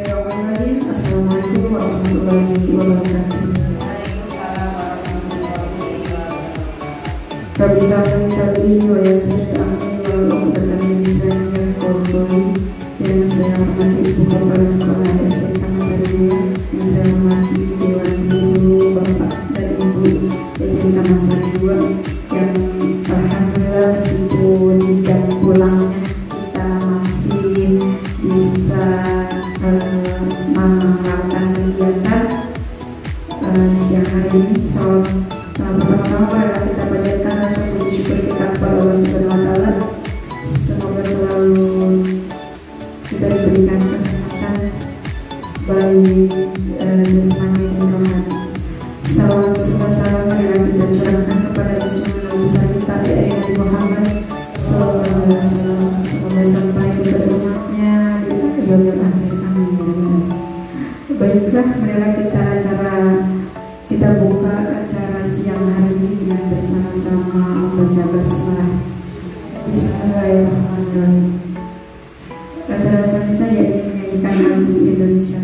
Bismillahirrahmanirrahim. Assalamualaikum warahmatullahi wabarakatuh. Rabbi sa'alni sabri wa yassir amri wa uqdatan min lisani yafqahu qawli. Yang saya hormati Ibu Kepala Sekolah SD Tamasari 2, yang saya hormati Dewan Guru Bapak dan Ibu SD Tamasari 2, yang alhamdulillah meskipun jam pulangnya kita masih bisa melakukan kegiatan siang hari ini. Pertama-tama marilah kita panjatkan rasa puji syukur kita kepada Allah Subhanahu wa Ta'ala. Semoga selalu kita diberikan kesehatan baik jasmani dan rohani. Salam beserta salam marilah kita curahkan kepada junjungan besar kita Nabi Muhammad sallallahu alaihi wasallam. Semoga sampai kepada umatnya di yaumil akhir. Amin. Baiklah, marilah kita buka acara siang hari ini dengan bersama-sama membaca basmalah. Bismillahirrahmanirrahim. Acara selanjutnya yaitu menyanyikan lagu Indonesia.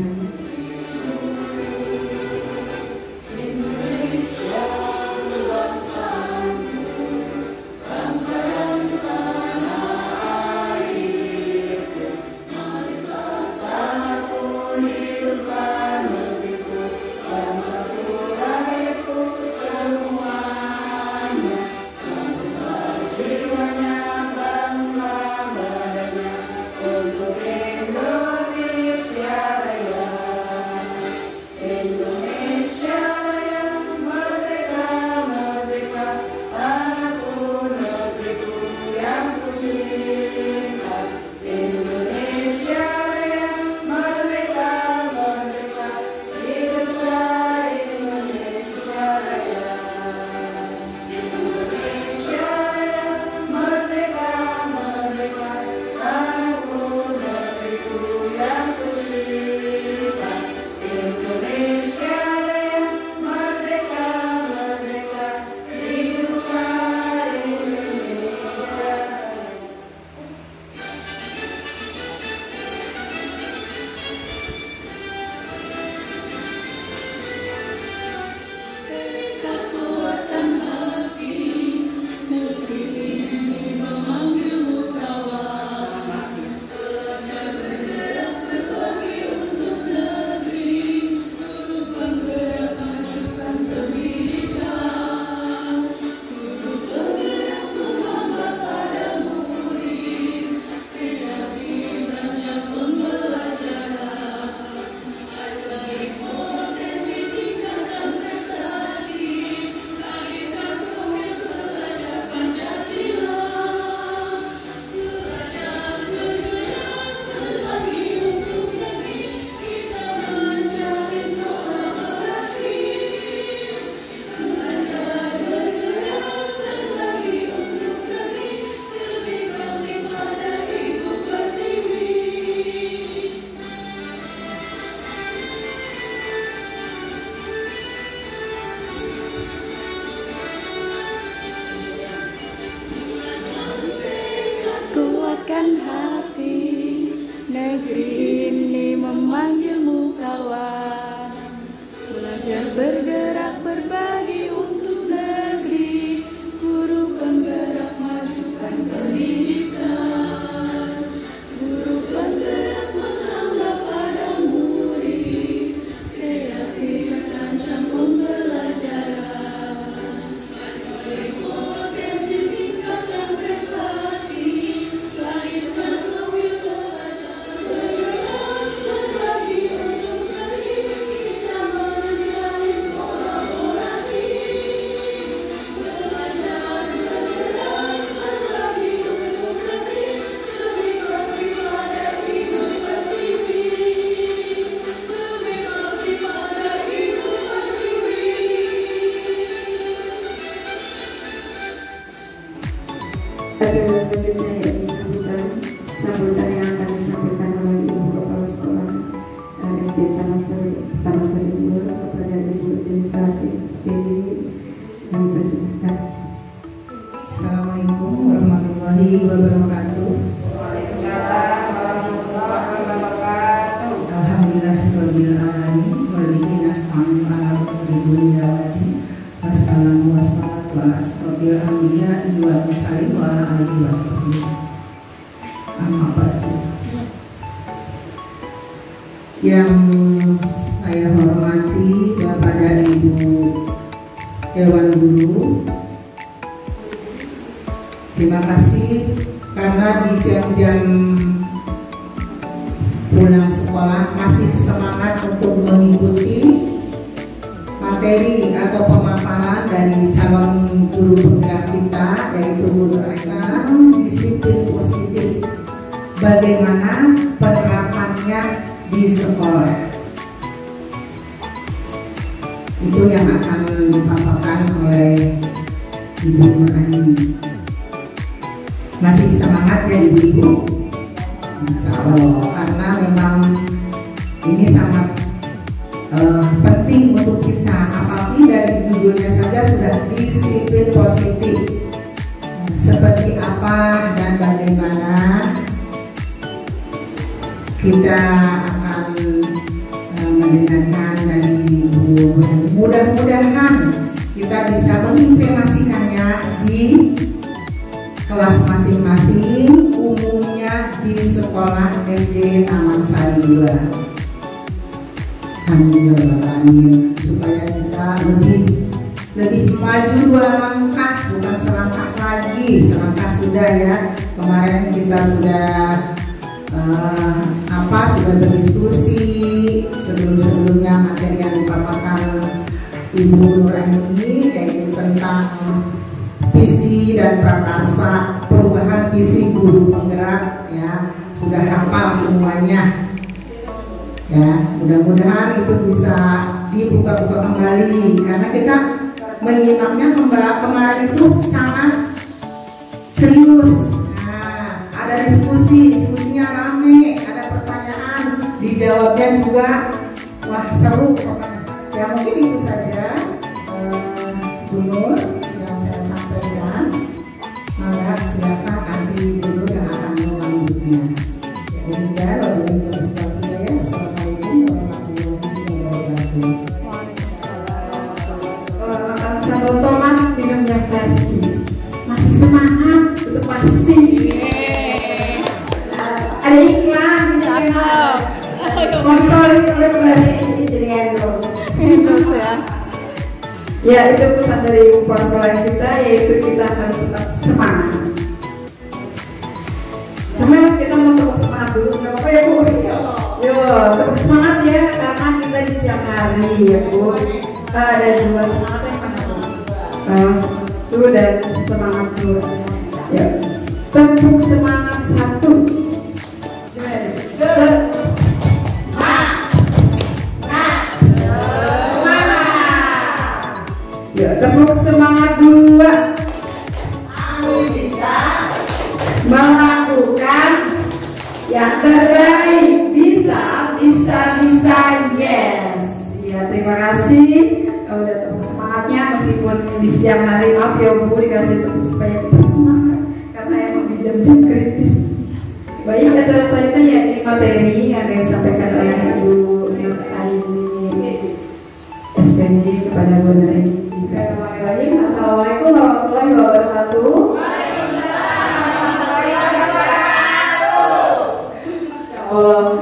Acara selanjutnya yaitu sambutan yang akan disampaikan oleh Ibu Kepala Sekolah SD Tamasari 2 kepada Ibu Administrasi SPD yang dipersilakan. Assalamualaikum warahmatullahi wabarakatuh. Waalaikumsalam warahmatullahi wabarakatuh. Alhamdulillah. Yang saya hormati kepada Ibu Dewan Guru, terima kasih karena di jam-jam pulang sekolah masih semangat untuk mengikuti materi atau pemaparan dari calon guru penggerak kita, yaitu guru Rekam disiplin positif, bagaimana penerapannya di sekolah. Itu yang akan dipaparkan oleh Ibu Nurani. Masih semangat ya Ibu-Ibu? Insya Allah, karena memang ini sangat penting untuk kita, apalagi dari judulnya saja sudah disiplin positif. Seperti apa dan bagaimana kita akan mendengarkan dari Ibu. Mudah-mudahan kita bisa mengimplementasikannya di kelas masing-masing, umumnya di sekolah SD Taman Sari 2. Amin, supaya kita lebih maju 2 langkah, bukan selangkah lagi, selangkah sudah ya. Kemarin kita sudah sudah berdiskusi sebelumnya materi yang dipaparkan Ibu Nurani, yaitu tentang visi dan prakarsa perubahan visi guru penggerak ya, sudah hafal semuanya ya. Mudah-mudahan itu bisa dibuka-buka kembali karena kita menyimaknya kemarin itu sangat serius. Nah, ada diskusinya rame, ada pertanyaan, dijawabnya juga wah seru pokoknya. Ya mungkin itu saja Bu Nur yang saya sampaikan. Maka silakan nanti dulu yang akan melanjutnya. Demikian wabillahi. Assalamualaikum warahmatullahi wabarakatuh. Kalau tomat minumnya fresh tea, masih semangat itu pasti. Ada iklan, sponsor fresh tea jadi endorse. Ya, itu pesan dari Ibu Kepala Sekolah kita, yaitu kita harus tetap semangat. Cuma kita mau tetap semangat dulu, nggak apa-apa ya Bu? Yo, tetap semangat ya, karena kita di siang hari ya Bu. Ada 2 semangat yang pas itu dan semangat 2. Ya, tepuk semangat 1. Ya, tepuk semangat 2. Aku bisa melakukan yang terbaik. Bisa, yes. Ya, terima kasih. Udah tepuk semangatnya meskipun di siang hari, maaf ya Bu, dikasih tepuk supaya kita semangat karena emang di jam-jam kritis. Baik, acara selanjutnya yakni materi yang disampaikan oleh Ibu Aini SPND kepada Bu Nurani. Assalamualaikum warahmatullahi wabarakatuh.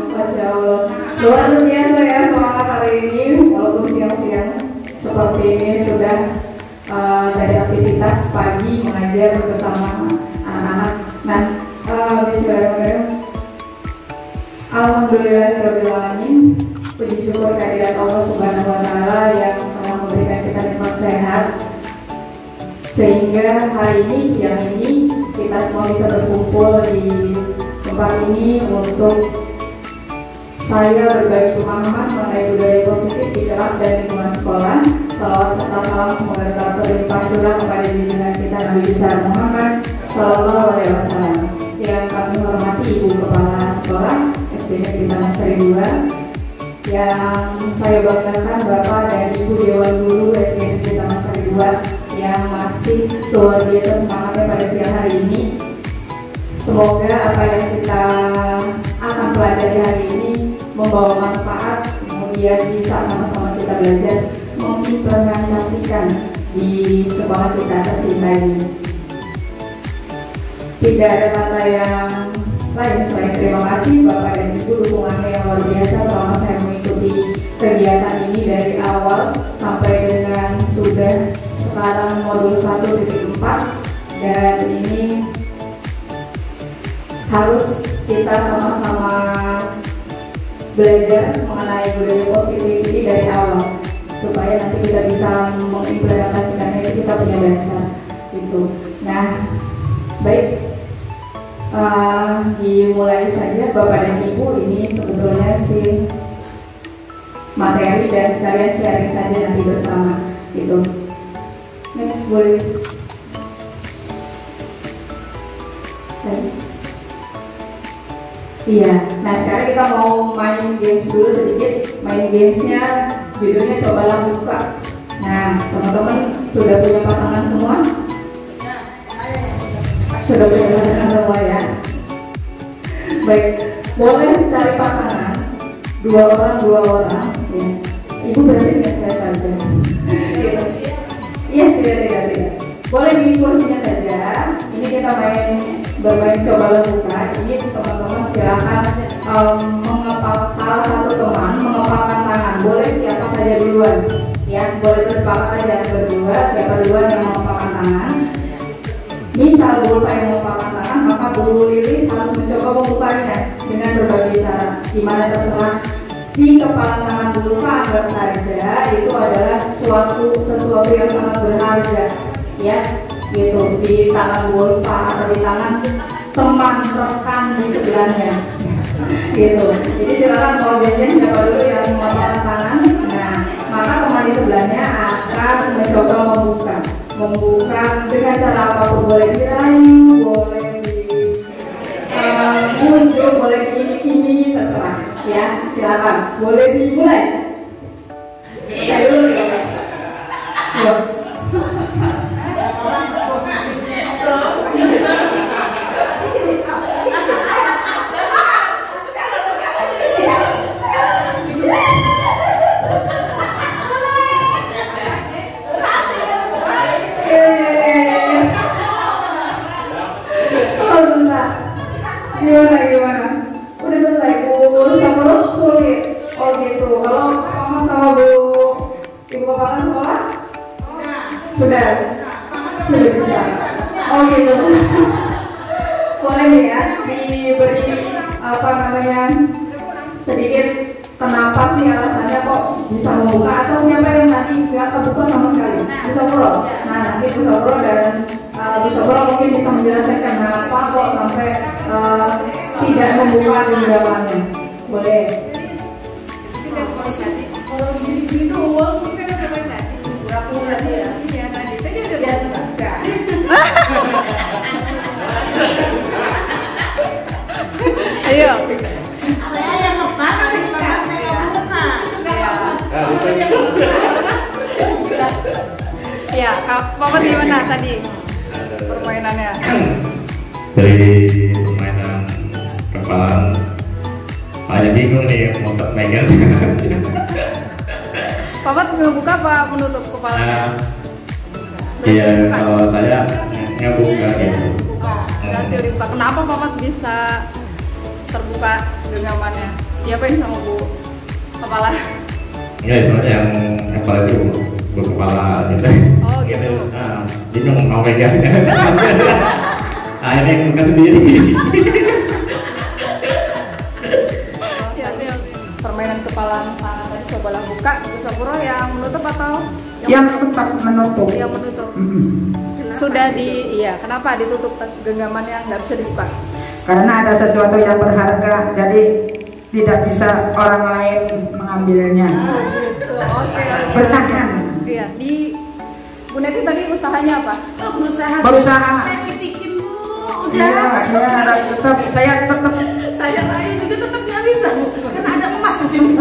Masya Allah, luar biasa ya semangat hari ini. Walaupun siang-siang seperti ini sudah dari aktivitas pagi mengajar bersama anak-anak. Nah, bismillahirrahmanirrahim. Alhamdulillahirobbilalamin. Puji syukur kehadirat Allah Subhanahu wa Ta'ala yang telah memberikan kita nikmat sehat, sehingga hari ini, siang ini, kita semua bisa berkumpul di tempat ini untuk saya berbagi pemahaman mengenai budaya positif di kelas dan lingkungan sekolah. Salawat serta salam semoga tetap berlimpah curah kepada junjungan kita Nabi besar Muhammad Sallallahu Alaihi Wasallam. Yang kami hormati Ibu Kepala Sekolah SD Negeri Taman Sari 2, yang saya banggakan Bapak dan Ibu Dewan Guru SD Negeri Taman Sari 2 yang masih luar biasa semangatnya pada siang hari ini. Semoga apa yang kita akan pelajari hari ini membawa manfaat, kemudian bisa sama-sama kita belajar mengimplementasikan di sekolah kita tercinta ini. Tidak ada kata yang lain selain terima kasih Bapak dan Ibu dukungannya yang luar biasa selama saya mengikuti kegiatan ini dari awal sampai dengan sudah sekarang modul 1.4, dan ini harus kita sama-sama belajar mengenai budaya positif ini dari awal supaya nanti kita bisa mengimplementasikannya, kita punya dasar gitu. Nah, baik, dimulai saja Bapak dan Ibu. Ini sebetulnya sih materi dan sekalian sharing saja nanti bersama gitu. Next, boleh. Iya, nah sekarang kita mau main games dulu sedikit. Main gamesnya judulnya cobalah buka. Nah, teman-teman sudah punya pasangan semua? Sudah punya pasangan semua ya? Baik, boleh cari pasangan dua orang ya. Ibu berarti nggak saya saja gitu. Iya, tidak boleh di kursinya saja. Ini kita bermain cobalah buka. Ini teman-teman silakan salah satu teman mengepalkan tangan. Boleh siapa saja duluan ya, boleh bersepakat aja berdua siapa duluan yang mengepalkan tangan. Misal Bu Ulfa yang mengepalkan tangan, maka Bu Lilis harus mencoba membukanya dengan berbagai cara, dimana terserah. Di kepala tangan Bu Ulfa anggap saja itu adalah sesuatu yang sangat berharga ya, gitu, di tangan Bu Ulfa atau di tangan teman rekan di sebelahnya gitu. Jadi silakan mau janjian siapa dulu yang mengepalkan tangan. Nah, maka teman di sebelahnya akan mencoba membuka dengan cara apapun, boleh dirayu, boleh diunjuk, boleh ini terserah ya. Silakan, boleh dimulai. Saya dulu ya. Gimana? Udah selesai Bu Sapro? Sulit. Oh gitu. Kalau Mama sama Bu Ibu kepala sekolah? Sudah bisa. Oh gitu. Boleh ya diberi sedikit kenapa sih alasannya kok bisa membuka, atau siapa yang tadi nggak kebuka sama sekali? Bu Sapro. Nah, nanti Bu Sapro dan Bu Sapro mungkin bisa menjelaskan kenapa kok sampai tidak membuka genggamannya. Boleh. Kalau gini doang mungkin ada tadi pura-pura dia. Iya, tadi udah lihat buka. Ayo. Saya yang ngepak tapi bukan saya buka. Iya, Papa gimana tadi permainannya? Dari permainan kepalan banyak bingung nih mau megang. Papa ngebuka apa menutup kepalanya? Iya, kalau saya ngebuka gitu. Berhasil dibuka. Kenapa Papa bisa terbuka genggamannya? Diapain sama Bu kepala? Enggak, soalnya yang kepala itu berkepala gitu. Oh gitu. Nah, bingung mau megang. Ini yang buka sendiri. Permainan kepala tangan tadi cobalah buka. Bu Sapro yang menutup atau yang tetap menutup? Yang menutup. Sudah kenapa ditutup genggamannya nggak bisa dibuka? Karena ada sesuatu yang berharga, jadi tidak bisa orang lain mengambilnya. Gitu. Oke. Bertahan. Iya. Di Bu Neti tadi usahanya apa? Berusaha. Saya kritikin Bu, Iya, saya tetap saya lain juga tetap nggak bisa Bu, karena ada emas di sini.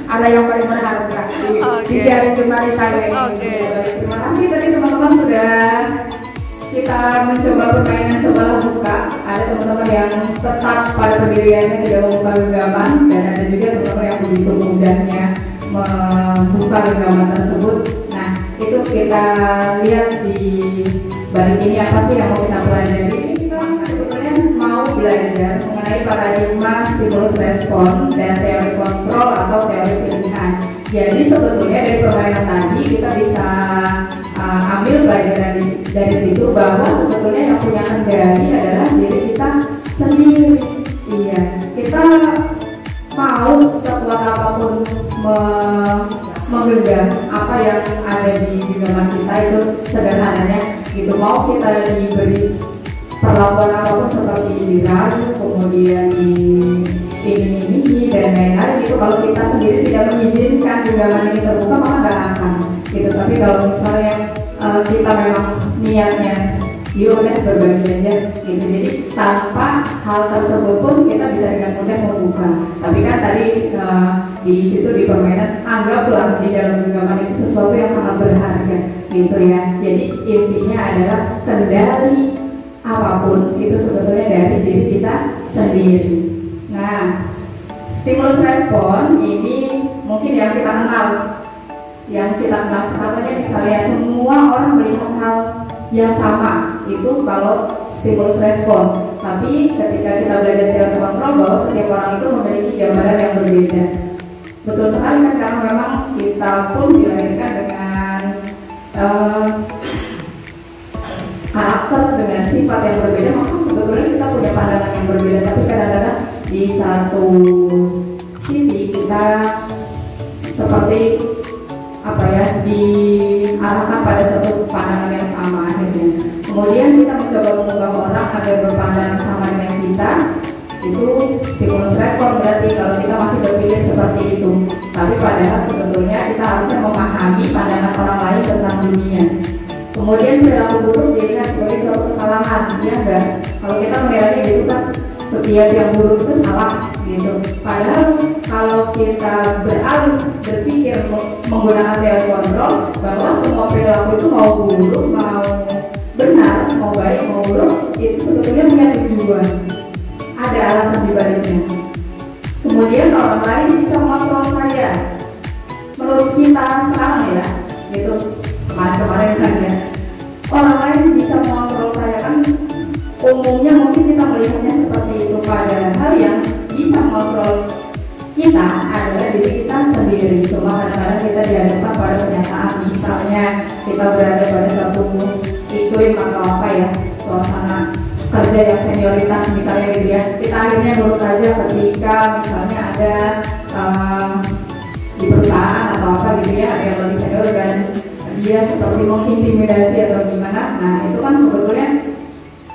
ada yang paling berharga di jari jemari saya. Oke. Terima kasih tadi teman-teman sudah kita mencoba permainan cobalah buka. Ada teman-teman yang tetap pada pendiriannya tidak membuka genggaman, dan ada juga teman-teman yang begitu mudahnya membuka genggaman tersebut. Nah, itu kita lihat di balik ini apa sih yang mau kita pelajari. Kita sebetulnya mau belajar mengenai paradigma stimulus respon dan teori kontrol atau teori pilihan. Jadi sebetulnya dari permainan tadi kita bisa ambil pelajaran dari situ bahwa sebetulnya yang punya kendali adalah diri kita sendiri. Iya, kita mau sekuat apapun menggenggam apa yang ada di genggaman kita itu sederhananya gitu. Mau kita diberi perlakuan apapun seperti dirayu, kemudian diiming-imingi dan lain-lain gitu, kalau kita sendiri tidak mengizinkan genggaman ini terbuka maka nggak akan gitu. Tapi kalau misalnya kita memang niatnya yuk udah berbagi aja gitu, jadi tanpa hal tersebut pun kita bisa dengan mudah membuka. Tapi kan tadi di situ di permainan anggaplah di dalam genggaman itu sesuatu yang sangat berharga gitu ya. Jadi intinya adalah kendali apapun itu sebetulnya dari diri kita sendiri. Nah, stimulus respon ini mungkin yang kita kenal sekarang misalnya semua orang melihat hal yang sama itu kalau stimulus respon. Tapi ketika kita belajar teori kontrol bahwa setiap orang itu memiliki gambaran yang berbeda. Betul sekali kan, karena memang kita pun dilahirkan dengan karakter, dengan sifat yang berbeda, maka sebetulnya kita punya pandangan yang berbeda. Tapi kadang-kadang di satu sisi kita seperti diarahkan pada satu pandangan yang sama akhirnya. Kemudian kita mencoba mengubah orang agar berpandangan sama dengan kita, itu stimulus respon berarti kalau kita masih berpikir seperti itu. Tapi padahal sebetulnya kita harusnya memahami pandangan orang lain tentang dunia. Kemudian perilaku buruk dilihat sebagai suatu kesalahan, ya enggak? Kalau kita menilainya gitu kan, setiap yang buruk itu salah gitu. Padahal kalau kita beralih berpikir menggunakan teori kontrol bahwa semua perilaku itu mau buruk, mau benar, mau baik, mau buruk, itu sebetulnya punya tujuan. Ada alasan dibaliknya. Kemudian orang lain bisa mengontrol saya. Menurut kita sekarang ya, gitu. Kemarin kan ya, orang lain bisa mengontrol saya kan. Umumnya mungkin kita melihatnya seperti itu, padahal yang bisa mengontrol kita adalah diri kita sendiri. Cuma kadang-kadang kita dihadapkan pada kenyataan, misalnya kita berada pada satu iklim atau apa ya, suasana kerja yang senioritas misalnya gitu ya, kita akhirnya nurut aja ketika misalnya ada di perusahaan atau apa gitu ya, ada yang lebih senior dan dia seperti mengintimidasi atau gimana. Nah itu kan sebetulnya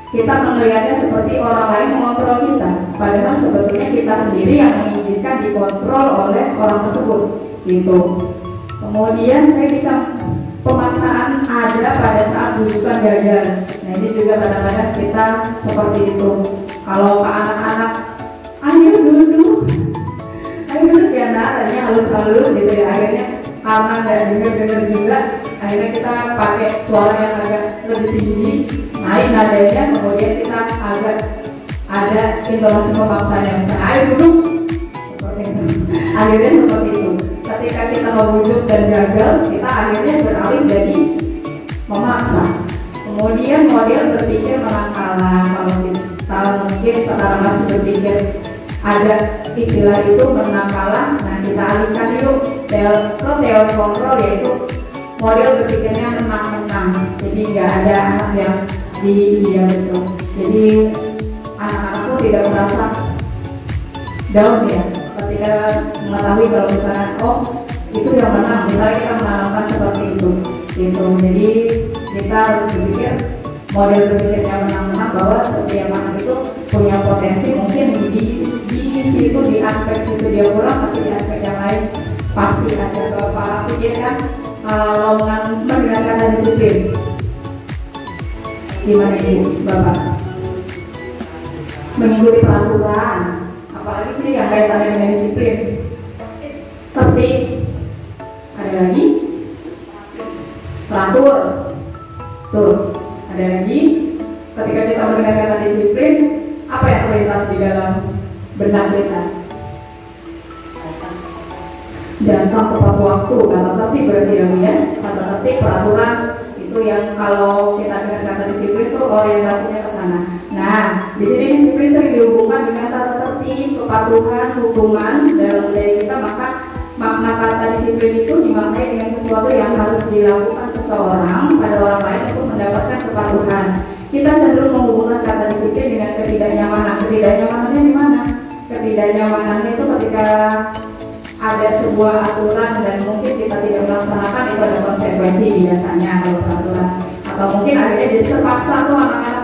kita melihatnya seperti orang lain mengontrol kita, padahal sebetulnya kita sendiri yang mengizinkan dikontrol oleh orang tersebut gitu. Kemudian saya bisa pemaksaan ada pada saat rujukan gagal. Nah ini juga kadang-kadang kita seperti itu. Kalau ke anak-anak, ayo duduk ya nak, tadinya halus-halus gitu ya, akhirnya karena nggak dengar juga, akhirnya kita pakai suara yang agak lebih tinggi, naik nadanya, kemudian kita agak ada intonasi pemaksaan yang misalnya ayo duduk seperti itu. Akhirnya seperti itu. Ketika kita membujuk dan gagal, kita akhirnya beralih jadi memaksa. Kemudian model berpikir menang kalah. Kalau kita mungkin sekarang masih berpikir ada istilah itu menang kalah, nah kita alihkan yuk ke teori kontrol, yaitu model berpikirnya menang-menang. Jadi nggak ada anak yang dia betul. Jadi anak-anakku tidak merasa down ya ketika mengetahui kalau misalnya itu yang menang, misalnya kita menanamkan seperti itu gitu. Jadi kita harus berpikir model berpikirnya menang-menang, bahwa setiap anak itu punya potensi, mungkin di situ, di aspek situ dia kurang, tapi di aspek yang lain pasti ada. Bapak pikirkan lowongan mendengarkan disiplin gimana ibu bapak mengikuti peraturan, apalagi sih yang kaitannya dengan disiplin, tertib, ada lagi teratur, tuh ada lagi. Ketika kita mendengar kata disiplin, apa yang terlintas di dalam benak kita? Datang tepat waktu, kata tertib berarti ya, kata tertib, peraturan, itu yang kalau kita dengar kata disiplin itu orientasinya ke sana. Nah, di sini disiplin sering dihubungkan dengan tata tertib, kepatuhan, hukuman dalam budaya kita, maka makna kata disiplin itu dimaknai dengan sesuatu yang harus dilakukan seseorang pada orang lain untuk mendapatkan kepatuhan. Kita cenderung menghubungkan kata disiplin dengan ketidaknyamanan. Ketidaknyamanannya di mana? Ketidaknyamanannya itu ketika ada sebuah aturan dan mungkin kita tidak melaksanakan, itu ada konsekuensi biasanya kalau peraturan. Atau mungkin akhirnya jadi terpaksa tuh anak-anak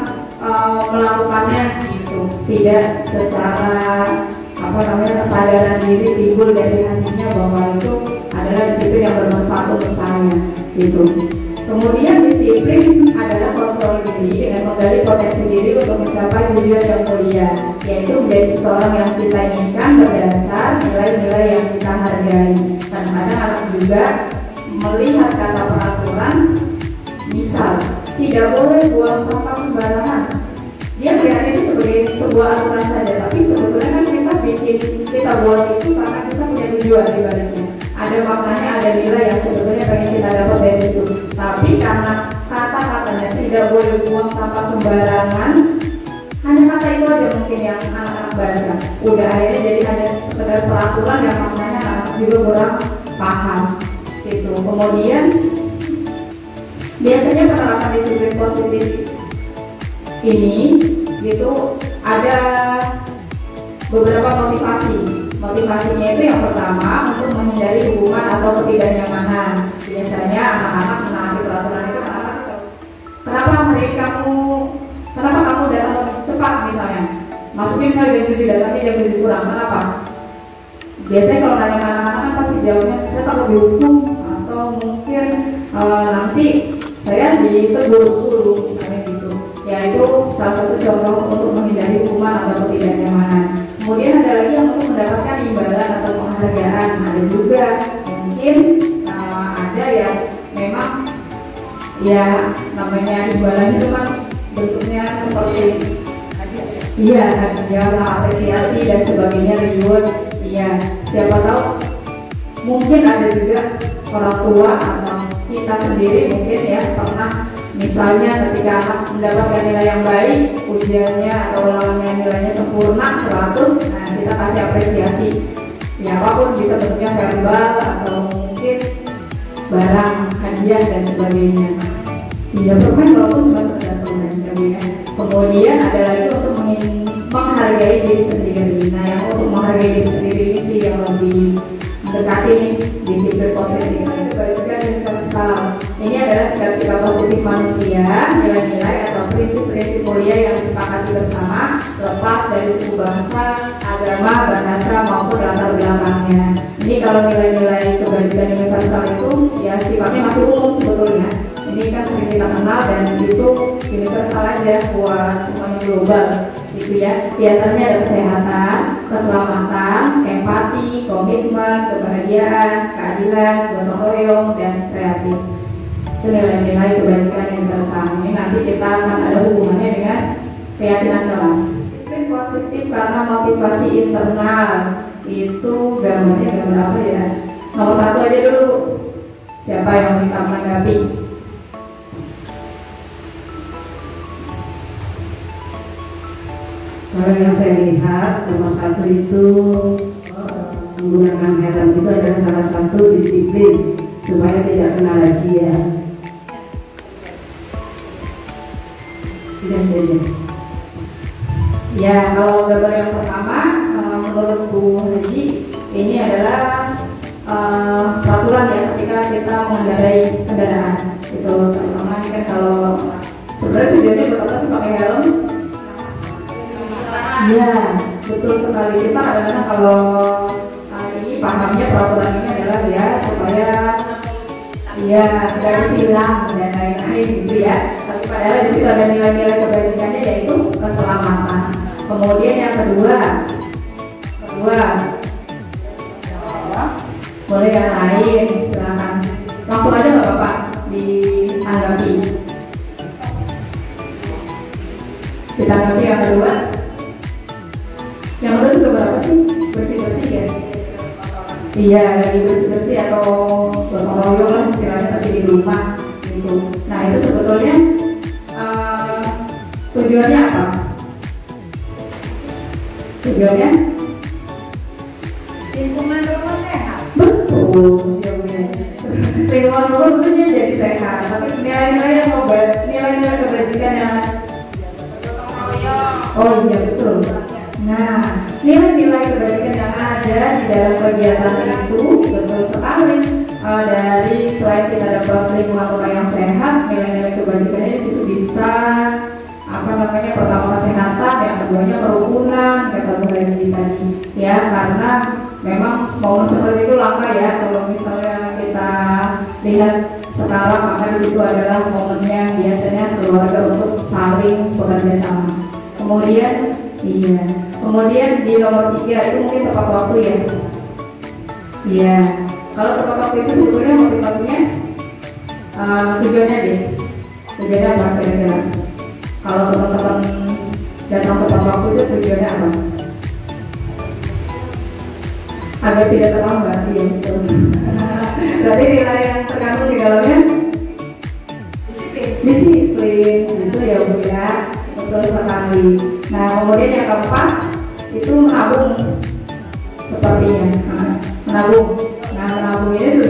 melakukannya gitu, tidak secara kesadaran diri timbul dari hatinya bahwa itu adalah disiplin yang bermanfaat untuk saya gitu. Kemudian disiplin adalah kontrol diri dengan menggali potensi diri untuk mencapai tujuan yang mulia, yaitu menjadi seseorang yang kita inginkan berdasar nilai-nilai yang kita hargai. Kadang-kadang anak juga melihat kata peraturan, misal tidak boleh buang sampah sembarangan. Dia melihat itu sebagai sebuah aturan saja, tapi sebetulnya kan kita buat itu karena kita punya tujuan di baliknya. Ada maknanya, ada nilai yang sebetulnya pengen kita dapat dari situ. Tapi karena kata-katanya tidak boleh buang sampah sembarangan, hanya kata itu aja mungkin yang anak-anak baca. Udah akhirnya jadi hanya sekedar peraturan yang maknanya anak juga kurang paham. Gitu. Kemudian biasanya penerapan disiplin positif ini gitu ada beberapa motivasinya itu yang pertama untuk menghindari hubungan atau ketidaknyamanan. Biasanya anak-anak menaati peraturan itu kenapa kamu datang lebih cepat misalnya, masukin jam 7 datangnya jam 7 kurang, kenapa? Biasanya kalau nanya anak-anak kan pasti jawabnya saya takut dihukum, atau mungkin nanti saya ditegur dulu misalnya gitu. Ya itu salah satu contoh untuk menghindari hukuman atau ketidaknyamanan. Kemudian ada lagi yang untuk mendapatkan imbalan atau penghargaan. Ada juga mungkin ada yang memang ya namanya imbalan itu kan bentuknya seperti hadiah, apresiasi dan sebagainya, reward. Iya, siapa tahu mungkin ada juga orang tua atau kita sendiri mungkin ya pernah misalnya ketika anak mendapatkan nilai yang baik, ujiannya atau ulangannya nilainya sempurna 100, nah kita kasih apresiasi. Ya apapun, bisa bentuknya verbal atau mungkin barang, hadiah dan sebagainya. Iya, permen walaupun cuma sekedar permen ya. Kemudian ada lagi untuk menghargai diri sendiri. Nah yang untuk menghargai diri sendiri ini sih yang lebih mendekati nih disiplin positif. Bagian universal. Ini adalah sikap-sikap positif manusia, nilai-nilai atau prinsip-prinsip mulia yang disepakati bersama, lepas dari suku bangsa, agama, bahasa maupun latar belakangnya. Ini kalau nilai-nilai kebajikan universal itu ya sifatnya masih umum sebetulnya. Ini kan sering kita kenal dan itu universal aja buat semuanya global. Gitu ya. Di antaranya ada kesehatan, keselamatan, empati, komitmen, kebahagiaan, keadilan, gotong royong, dan kreatif. Itu nilai-nilai kebajikan universal. Ini nanti kita akan ada hubungannya dengan keyakinan kelas. Disiplin positif karena motivasi internal. Itu gambarnya gambar apa ya? Nomor 1 aja dulu. Siapa yang bisa menanggapi? Kalau yang saya lihat nomor 1 itu menggunakan helm itu adalah salah satu disiplin supaya tidak kena razia. Ya, kalau gambar yang pertama menurut Bu Haji ini adalah peraturan ya ketika kita mengendarai kendaraan. Itu terutama ini kan kalau sebenarnya tujuannya buat apa sih pakai helm? Iya, betul sekali. Kita kadang-kadang kalau ini pahamnya peraturan ini adalah ya supaya ya nggak ditilang dan lain-lain gitu ya. Tapi padahal di situ ada nilai-nilai kebajikannya yaitu keselamatan. Kemudian yang kedua boleh yang lain silakan. Langsung aja nggak apa-apa ditanggapi. Ditanggapi yang kedua. Yang kedua juga berapa sih? Bersih-bersih ya? Iya, lagi bersih-bersih atau gotong royong lah istilahnya, tapi di rumah gitu. Nah itu sebetulnya tujuannya apa? Tujuannya Lingkungan rumah sehat. betul. Lingkungan rumah tentunya jadi sehat, tapi nilai-nilai yang nilai-nilai kebajikan yang oh iya betul. Nah, nilai-nilai kebajikan yang ada di dalam kegiatan itu betul sekali. Dari selain kita dapat lingkungan rumah yang sehat, nilai-nilai kebajikannya di situ bisa pertama kesehatan, yang keduanya kerukunan, kata Bu Haji tadi. Ya, karena memang momen seperti itu langka ya. Kalau misalnya kita lihat sekarang, maka di situ adalah momennya biasanya keluarga untuk saling bekerja sama. Kemudian di nomor 3 itu mungkin tepat waktu ya. Iya. Kalau tepat waktu itu sebetulnya motivasinya tujuannya deh. Tujuannya apa kira-kira? Kalau teman-teman datang tepat waktu itu tujuannya apa? Agar tidak terlambat, iya betul. Berarti nilai yang terkandung di dalamnya disiplin, itu ya Bu ya, betul sekali. Nah kemudian yang keempat itu menabung, sepertinya menabung. Nah menabung ini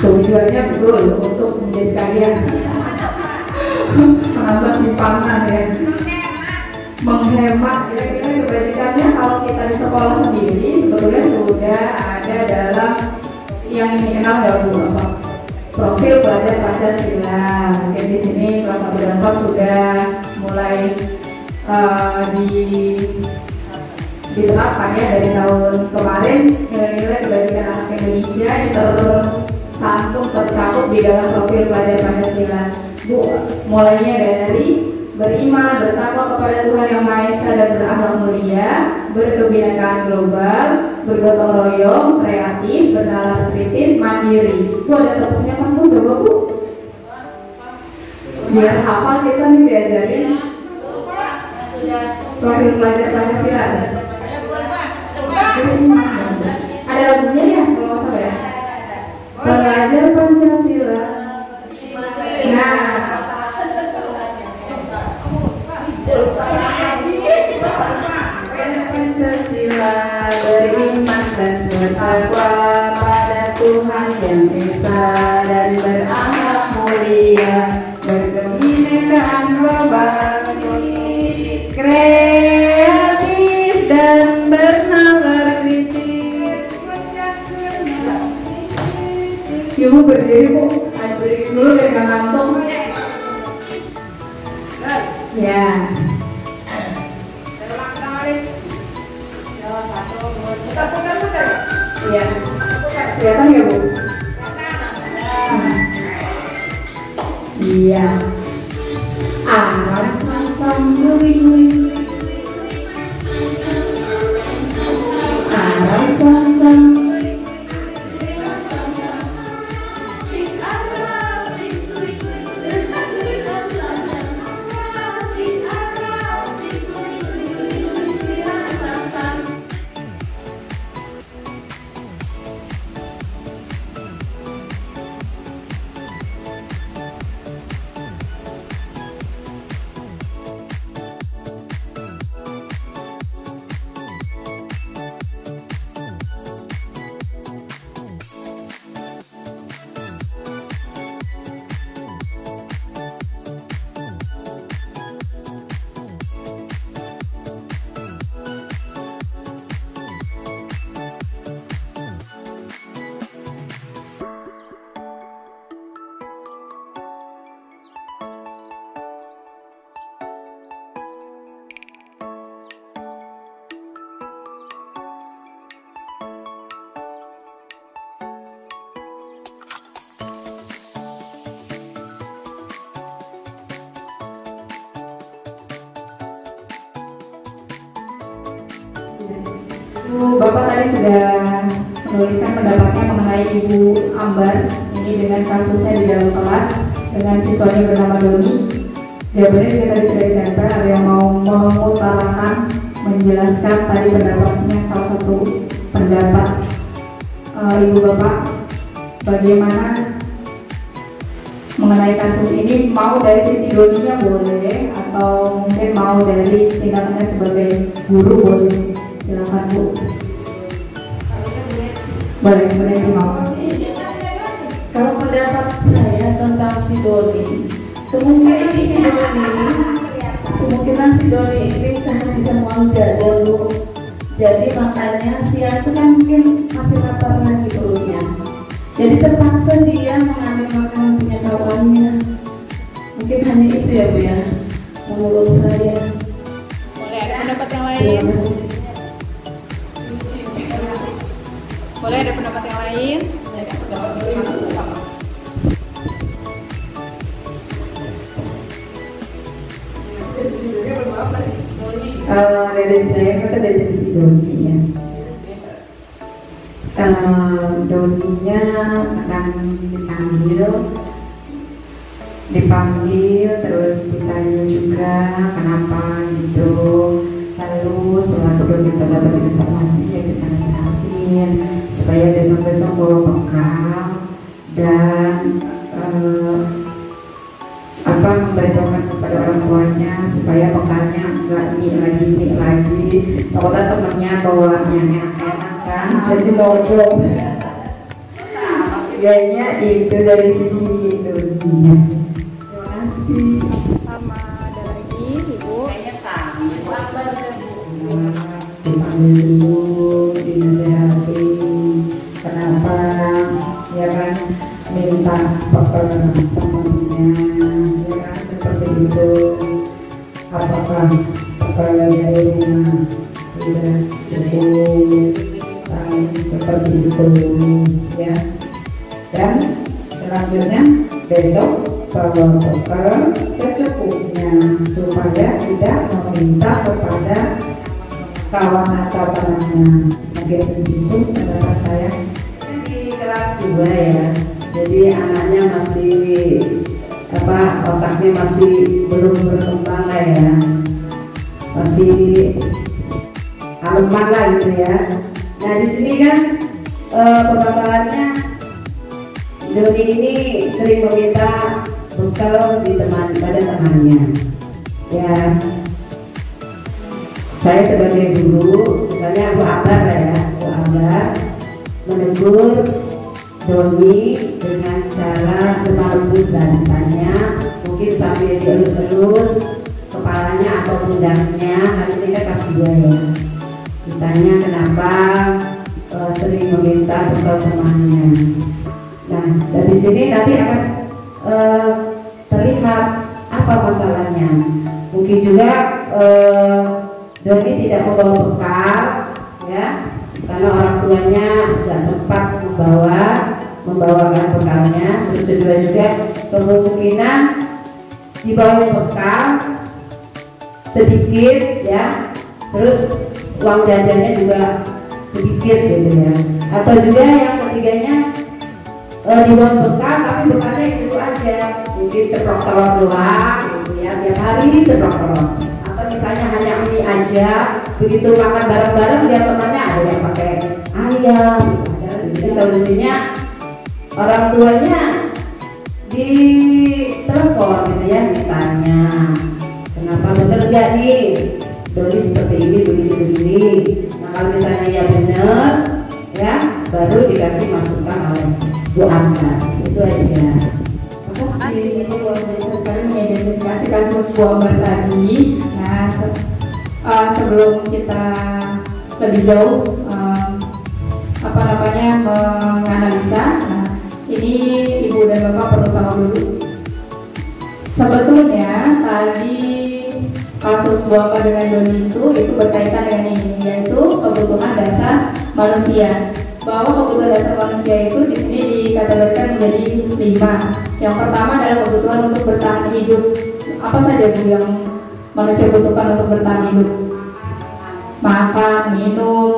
tujuannya betul untuk menjadi kaya, menambah simpanan ya, menghemat. Kira-kira kebajikannya kalau kita di sekolah sendiri sebetulnya sudah ada dalam yang ini kenal nggak Bu? Apa? Profil pelajar Pancasila. Mungkin di sini kelas 1 dan 4 sudah mulai diterapkan ya dari tahun kemarin. Nilai-nilai kebajikan anak Indonesia yang tercakup di dalam profil pelajar Pancasila. Bu, mulainya dari beriman, bertakwa kepada Tuhan Yang Maha Esa dan berakhlak mulia, berkebinekaan global, bergotong royong, kreatif, bernalar kritis, mandiri. Bu, ada tepuknya kan Bu? Coba Bu, biar hafal kita nih diajarin profil pelajar Pancasila. Ada lagunya ya kalau nggak salah ya. Pelajar Pancasila. Nah, Pancasila beriman dan bertakwa pada Tuhan Yang Esa dan berakhlak mulia, berkebinekaan global, kreatif dan bernalar kritis. Ibu berdiri Bu, berdiri dulu biar nggak langsung. Ya. Iya. Kelihatan ya Bu? Iya. Alam sang lui. Alam sang. Bapak tadi sudah menuliskan pendapatnya mengenai Ibu Ambar ini dengan kasusnya di dalam kelas dengan siswanya bernama Doni. Jawabannya kita sudah ditempel. Ada yang mau mengutarakan, menjelaskan tadi pendapatnya, salah satu pendapat Ibu Bapak bagaimana mengenai kasus ini, mau dari sisi Doninya boleh atau mungkin mau dari tindakannya sebagai guru, boleh silakan Bu. Boleh mau. Kalau pendapat saya tentang si Doni, kemungkinan si Doni ini karena bisa uang jadul Bu. Jadi makanya siang itu kan mungkin masih lapar lagi perutnya. Jadi terpaksa dia mengambil makanan punya kawannya. Mungkin hanya itu ya Bu ya, menurut saya. Boleh ada pendapat yang lain? Boleh ada pendapat yang lain? Dari saya kata dari sisi Doni ya. Doninya akan dipanggil terus ditanya juga kenapa gitu. Lalu setelah Doni terdapat informasi ya kita nasihatin supaya besok-besok bawa bekal dan memberitahukan kepada orang tuanya supaya bekalnya enggak mie lagi. Takutnya temennya bawa yang enak-enak kan, jadi mogok. Kayaknya itu dari sisi itu. Terima kasih. Sama ada lagi Ibu. Kayaknya Dipanggil dulu, dinasehati kenapa ya kan minta bekal temennya ya kan seperti itu. Apakah bekal dari rumah tidak cukup seperti itu ya. Dan selanjutnya besok bawa bekal secukupnya supaya tidak meminta kepada kawan atau temannya. Mungkin begitu pendapat saya. Di kelas 2 ya, jadi anaknya masih otaknya masih belum berkembang lah ya, masih aluman lah gitu ya. Nah di sini kan permasalahannya Doni ini sering meminta bekal pada temannya ya. Saya sebagai guru, misalnya Bu Ambar lah ya, Bu Ambar menegur Doni dengan cara lemah lembut dan ditanya, mungkin sambil dielus-elus kepalanya atau pundaknya. Hari ini kan kelas 2 ya, ditanya kenapa sering meminta bekal temannya. Nah dari sini nanti akan terlihat apa masalahnya. Mungkin juga Doni tidak membawa bekal ya, karena orang tuanya nggak sempat membawakan bekalnya. Terus kedua juga kemungkinan dibawa bekal sedikit ya, terus uang jajannya juga sedikit gitu ya. Atau juga yang ketiganya dibawa bekal tapi bekalnya itu aja, mungkin ceplok telur doang gitu ya, tiap hari ceplok telur. Misalnya hanya mie aja, begitu makan bareng-bareng lihat temannya ada yang pakai ayam gitu. Jadi solusinya orang tuanya di telepon gitu ya, ditanya kenapa bener gak nih Doni seperti ini begini. Nah kalau misalnya ya bener ya, baru dikasih masukan oleh Bu Ambar. Itu aja. Terima kasih sekali mengidentifikasi kasus Bu Ambar tadi. Nah, sebelum kita lebih jauh menganalisa, nah, ini Ibu dan Bapak perlu tahu dulu. Sebetulnya tadi kasus Bu Ambar dengan Doni itu berkaitan dengan ini, yaitu kebutuhan dasar manusia. Bahwa kebutuhan dasar manusia itu di sini dikategorikan menjadi 5. Yang pertama adalah kebutuhan untuk bertahan hidup. Apa saja Bu yang manusia butuhkan untuk bertahan hidup? Makan, minum,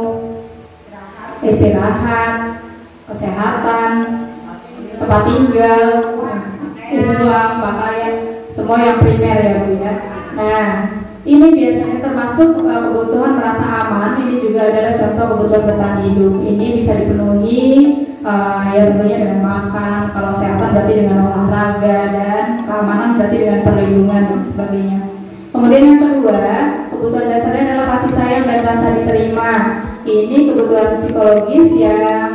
istirahat, kesehatan, tempat tinggal, uang, pakaian, semua yang primer ya Bu ya. Nah, ini biasanya termasuk kebutuhan merasa aman. Ini juga adalah contoh kebutuhan bertahan hidup. Ini bisa dipenuhi ya tentunya dengan makan. Kalau kesehatan berarti dengan olahraga, dan keamanan berarti dengan perlindungan dan sebagainya. Kemudian yang kedua, kebutuhan dasarnya adalah kasih sayang dan rasa diterima. Ini kebutuhan psikologis yang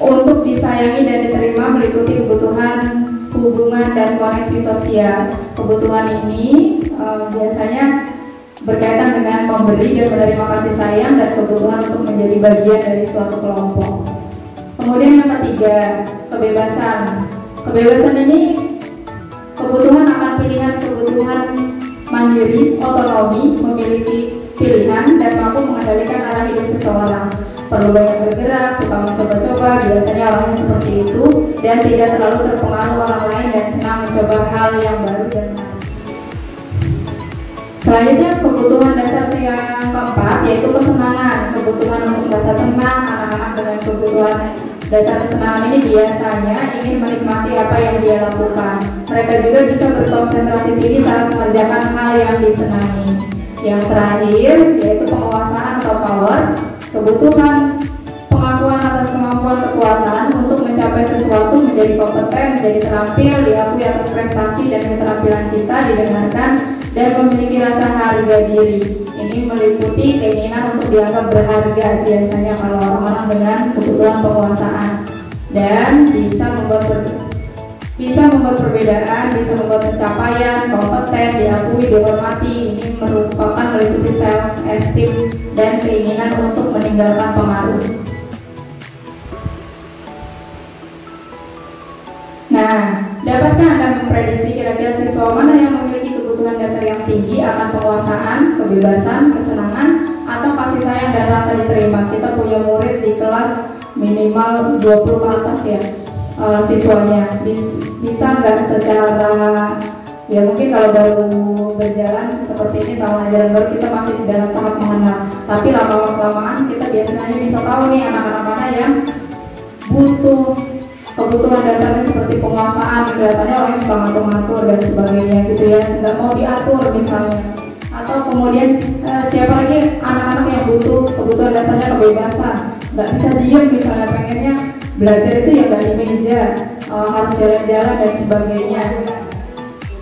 untuk disayangi dan diterima meliputi kebutuhan hubungan dan koneksi sosial. Kebutuhan ini biasanya berkaitan dengan memberi dan menerima kasih sayang dan kebutuhan untuk menjadi bagian dari suatu kelompok. Kemudian yang ketiga, kebebasan. Kebebasan ini kebutuhan akan pilihan, kebutuhan mandiri, otonomi, memiliki pilihan dan mampu mengendalikan arah hidup seseorang. Perlu banyak bergerak, suka mencoba-coba, biasanya orangnya seperti itu, dan tidak terlalu terpengaruh orang lain dan senang mencoba hal yang baru dan menarik. Selanjutnya kebutuhan dasar yang keempat yaitu kesenangan. Kebutuhan untuk merasa senang, anak-anak dengan kebutuhan dasar kesenangan ini biasanya ingin menikmati apa yang dia lakukan. Mereka juga bisa berkonsentrasi tinggi saat mengerjakan hal yang disenangi. Yang terakhir yaitu penguasaan atau power. Kebutuhan pengakuan atas kemampuan kekuatan untuk mencapai sesuatu, menjadi kompeten, menjadi terampil, diakui atas prestasi dan keterampilan kita, didengarkan dan memiliki rasa harga diri. Ini meliputi keinginan untuk dianggap berharga biasanya kalau orang-orang dengan kebutuhan penguasaan, dan bisa membuat perbedaan, bisa membuat pencapaian, kompeten, diakui, dihormati. Ini merupakan meliputi self esteem dan keinginan untuk meninggalkan pengaruh. Nah, dapatkah Anda memprediksi kira-kira siswa mana yang memiliki kebutuhan dasar yang tinggi akan penguasaan, kebebasan, kesenangan, atau kasih sayang dan rasa diterima? Kita punya murid di kelas minimal 20 ke atas ya, siswanya. Bisa nggak secara, ya mungkin kalau baru berjalan seperti ini, tahun ajaran baru kita masih dalam tahap mengenal, tapi lama-kelamaan kita biasanya bisa tahu nih anak-anak mana yang butuh kebutuhan dasarnya seperti penguasaan, kelihatannya orang yang suka ngatur-ngatur dan sebagainya gitu ya, nggak mau diatur misalnya. Atau kemudian siapa lagi anak-anak yang butuh kebutuhan dasarnya kebebasan, nggak bisa diem misalnya, pengennya belajar itu ya nggak di meja, harus jalan-jalan dan sebagainya.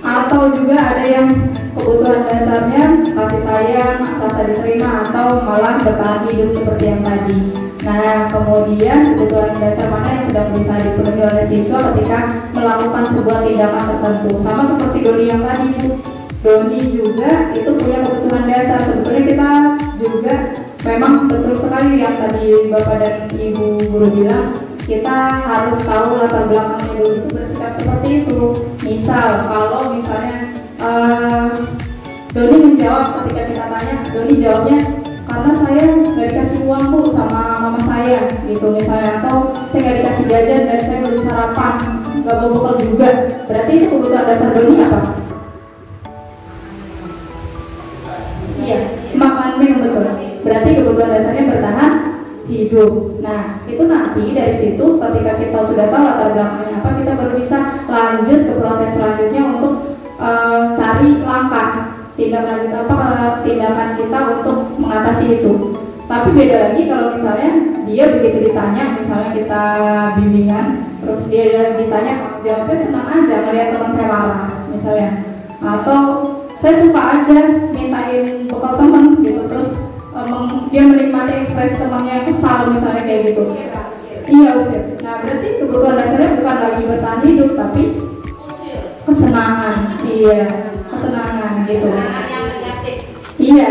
Atau juga ada yang kebutuhan dasarnya kasih sayang, rasa diterima, atau malah bertahan hidup seperti yang tadi. Nah, kemudian kebutuhan dasar mana yang sedang bisa dipenuhi oleh siswa ketika melakukan sebuah tindakan tertentu. Sama seperti Doni yang tadi, Doni juga itu punya kebutuhan dasar. Sebetulnya kita juga memang betul sekali yang tadi Bapak dan Ibu guru bilang, kita harus tahu latar belakangnya dulu itu bersikap seperti itu. Misal, kalau misalnya Doni menjawab ketika kita tanya, Doni jawabnya karena saya nggak dikasih uang Bu sama mama saya gitu misalnya, atau saya nggak dikasih jajan dan saya belum sarapan, nggak bawa bekal juga. Berarti itu kebutuhan dasar Doni apa? Iya, makan minum, betul. Berarti kebutuhan dasarnya bertahan hidup. Nah, itu nanti dari situ ketika kita sudah tahu latar belakangnya apa, kita baru bisa lanjut ke proses selanjutnya untuk cari langkah tindakan kita untuk mengatasi itu. Tapi beda lagi kalau misalnya dia begitu ditanya, misalnya kita bimbingan, terus dia ditanya, jawab saya senang aja melihat teman saya marah misalnya, atau saya suka aja mintain bekal teman gitu, terus dia menikmati ekspresi temannya yang kesal misalnya kayak gitu. Iya, usir. Nah, berarti kebutuhan dasarnya bukan lagi bertahan hidup, tapi kesenangan. Iya, kesenangan gitu. Iya,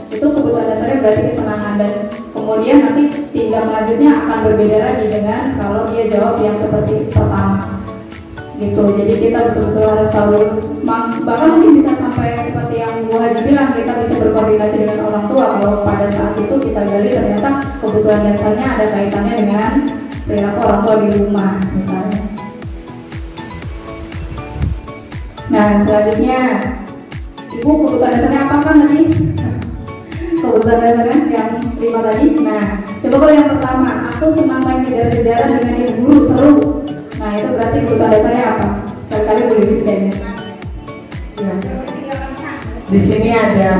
itu kebutuhan dasarnya berarti kesenangan, dan kemudian nanti tindak lanjutnya akan berbeda lagi dengan kalau dia jawab yang seperti pertama gitu. Jadi kita betul-betul harus tahu, bahkan mungkin bisa sampai seperti yang Bu Haji bilang, kita bisa berkoordinasi dengan orang tua kalau pada saat itu kita gali ternyata kebutuhan dasarnya ada kaitannya dengan perilaku orang tua di rumah misalnya. Nah, selanjutnya Ibu, kebutuhan dasarnya apa kan tadi? Kebutuhan dasarnya yang 5 tadi. Nah, coba kalau yang pertama, aku senang main kejar-kejaran dengan ibu guru, seru. Nah, itu berarti kebutuhan dasarnya apa? Sekali boleh disini. Ya. Di sini ada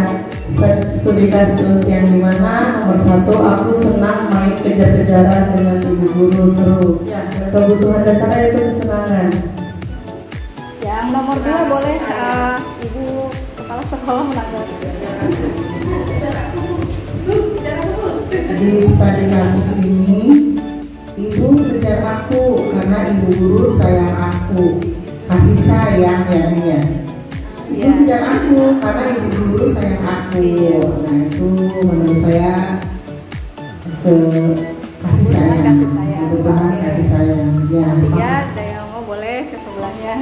studi kasus yang dimana nomor 1, aku senang main kejar-kejaran dengan ibu guru, seru. Ya, kebutuhan dasarnya itu kesenangan. Yang nomor 2 boleh Ibu sekolah melanggar. Di studi kasus ini, ibu kejar aku karena ibu guru sayang aku, kasih sayang ya Nia. Ibu kejar aku karena ibu guru sayang aku. Nah itu menurut saya kasih sayang. Kasih sayang. Kebutuhan kasih sayang. Ya. Artinya ada yang mau boleh ke sebelahnya.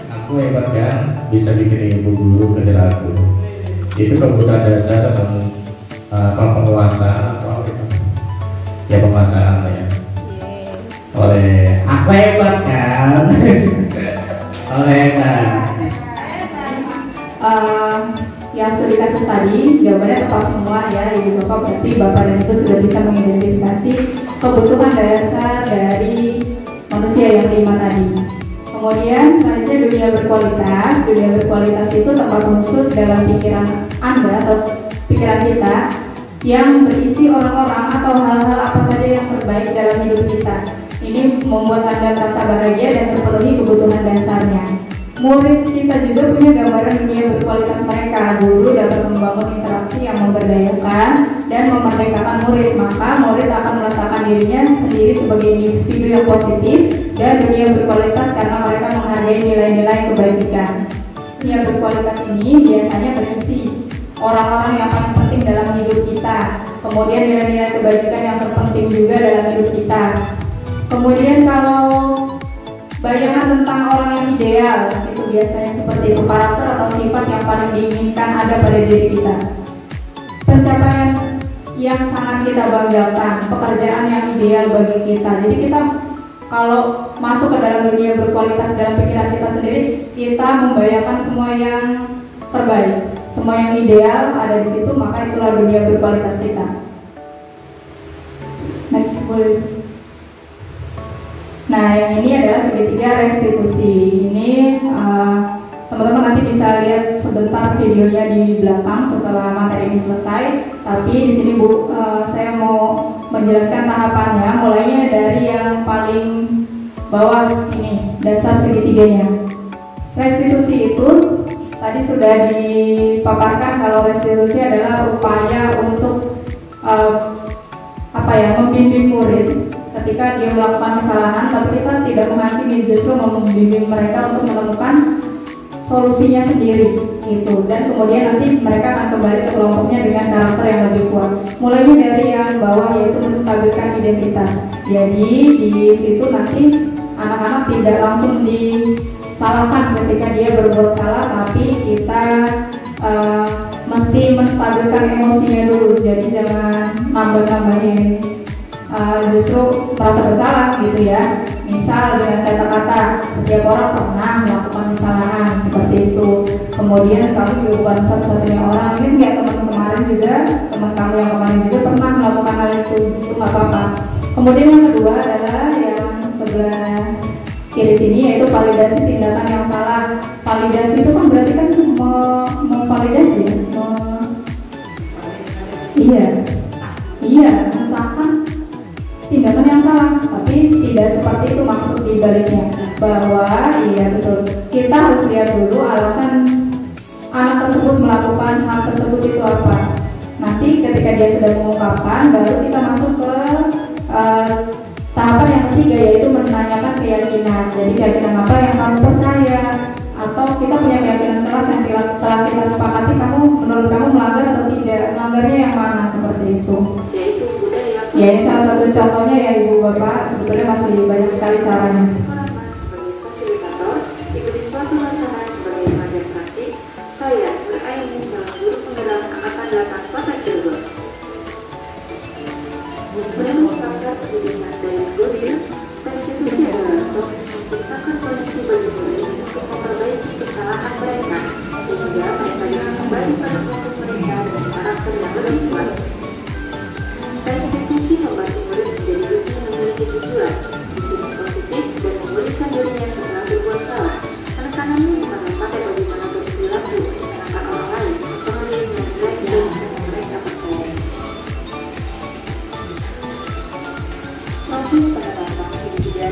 Aku hebat kan, bisa bikin ibu guru kejar aku. Itu kebutuhan dasar dan penguasaan atau apa? Ya penguasaan ya. Oleh aku hebat kan. Oleh kan. Yang studi kasus tadi jawabannya tepat semua ya Ibu Bapak, berarti Bapak dan Ibu sudah bisa mengidentifikasi kebutuhan dasar dari manusia yang 5 tadi. Kemudian selanjutnya dunia berkualitas. Dunia berkualitas itu tempat khusus dalam pikiran Anda atau pikiran kita yang berisi orang-orang atau hal-hal apa saja yang terbaik dalam hidup kita. Ini membuat Anda merasa bahagia dan terpenuhi kebutuhan dasarnya. Murid kita juga punya gambaran dunia berkualitas mereka. Guru dapat membangun interaksi yang memberdayakan dan memerdekakan murid, maka murid akan meletakkan dirinya sendiri sebagai individu yang positif dan dunia berkualitas karena mereka menghargai nilai-nilai kebajikan. Dunia berkualitas ini biasanya berisi orang-orang yang paling penting dalam hidup kita, kemudian nilai-nilai kebajikan yang terpenting juga dalam hidup kita. Kemudian kalau bayangan tentang orang yang ideal, itu biasanya seperti itu, karakter atau sifat yang paling diinginkan ada pada diri kita. Pencapaian yang sangat kita banggakan, pekerjaan yang ideal bagi kita. Jadi kita kalau masuk ke dalam dunia berkualitas dalam pikiran kita sendiri, kita membayangkan semua yang terbaik, semua yang ideal ada di situ, maka itulah dunia berkualitas kita. Next, boleh. Nah, yang ini adalah segitiga restitusi. Ini teman-teman nanti bisa lihat sebentar videonya di belakang setelah materi ini selesai. Tapi di sini Bu, saya mau menjelaskan tahapannya, mulainya dari yang paling bawah ini, dasar segitiganya. Restitusi itu tadi sudah dipaparkan kalau restitusi adalah upaya untuk membimbing murid ketika dia melakukan kesalahan, tapi kita tidak menghakimi, justru membimbing mereka untuk menemukan solusinya sendiri gitu. Dan kemudian nanti mereka akan kembali ke kelompoknya dengan karakter yang lebih kuat. Mulainya dari yang bawah, yaitu menstabilkan identitas. Jadi di situ nanti anak-anak tidak langsung disalahkan ketika dia berbuat salah, tapi kita mesti menstabilkan emosinya dulu. Jadi jangan nambah-nambahin justru merasa bersalah gitu ya. Misal dengan kata-kata, setiap orang pernah melakukan kesalahan seperti itu. Kemudian kamu juga bukan satu-satunya orang, ini kayak teman kemarin juga, teman kamu yang kemarin juga pernah melakukan hal itu nggak apa-apa. Kemudian yang kedua adalah yang sebelah kiri sini, yaitu validasi tindakan yang salah. Validasi itu kan berarti kan memvalidasi ya? Iya, misalkan tindakan yang salah, tapi tidak seperti itu maksud di baliknya. Bahwa iya betul, kita harus lihat dulu alasan anak tersebut melakukan hal tersebut itu apa. Nanti ketika dia sudah mengungkapkan, baru kita masuk ke tahapan yang ketiga, yaitu menanyakan keyakinan. Jadi keyakinan apa yang kamu percaya, atau kita punya keyakinan keras yang telah kita sepakati, menurut kamu melanggar atau tidak, melanggarnya yang mana, seperti itu. Ya, ini salah satu contohnya ya Ibu Bapak, sebetulnya masih banyak sekali caranya. Sebagai fasilitator, ikuti suatu laksanaan sebagai pengajar praktik, saya Nuraini, calon guru penggerak Angkatan 8 Kota Cirebon. Menurut pakar pendidikan dari Gosir, restitusi adalah proses menciptakan kondisi bagi murid untuk memperbaiki kesalahan mereka, sehingga mereka bisa kembali pada kelompok mereka dengan karakter yang lebih kuat. Restitusi membantu murid menjadi lebih memiliki tujuan, visi positif, dan memulihkan dirinya setelah berbuat salah. Penekanannya bukan pada bagaimana berperilaku menyenangkan orang lain, mempengaruhi nilai-nilai yang mereka percaya. Proses penerapan segitiga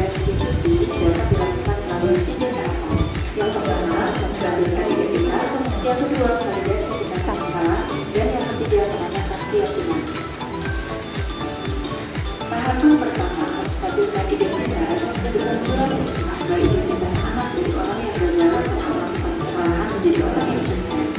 Sebaiknya kita sangat dari orang yang gagal atau melakukan kesalahan menjadi orang yang sukses.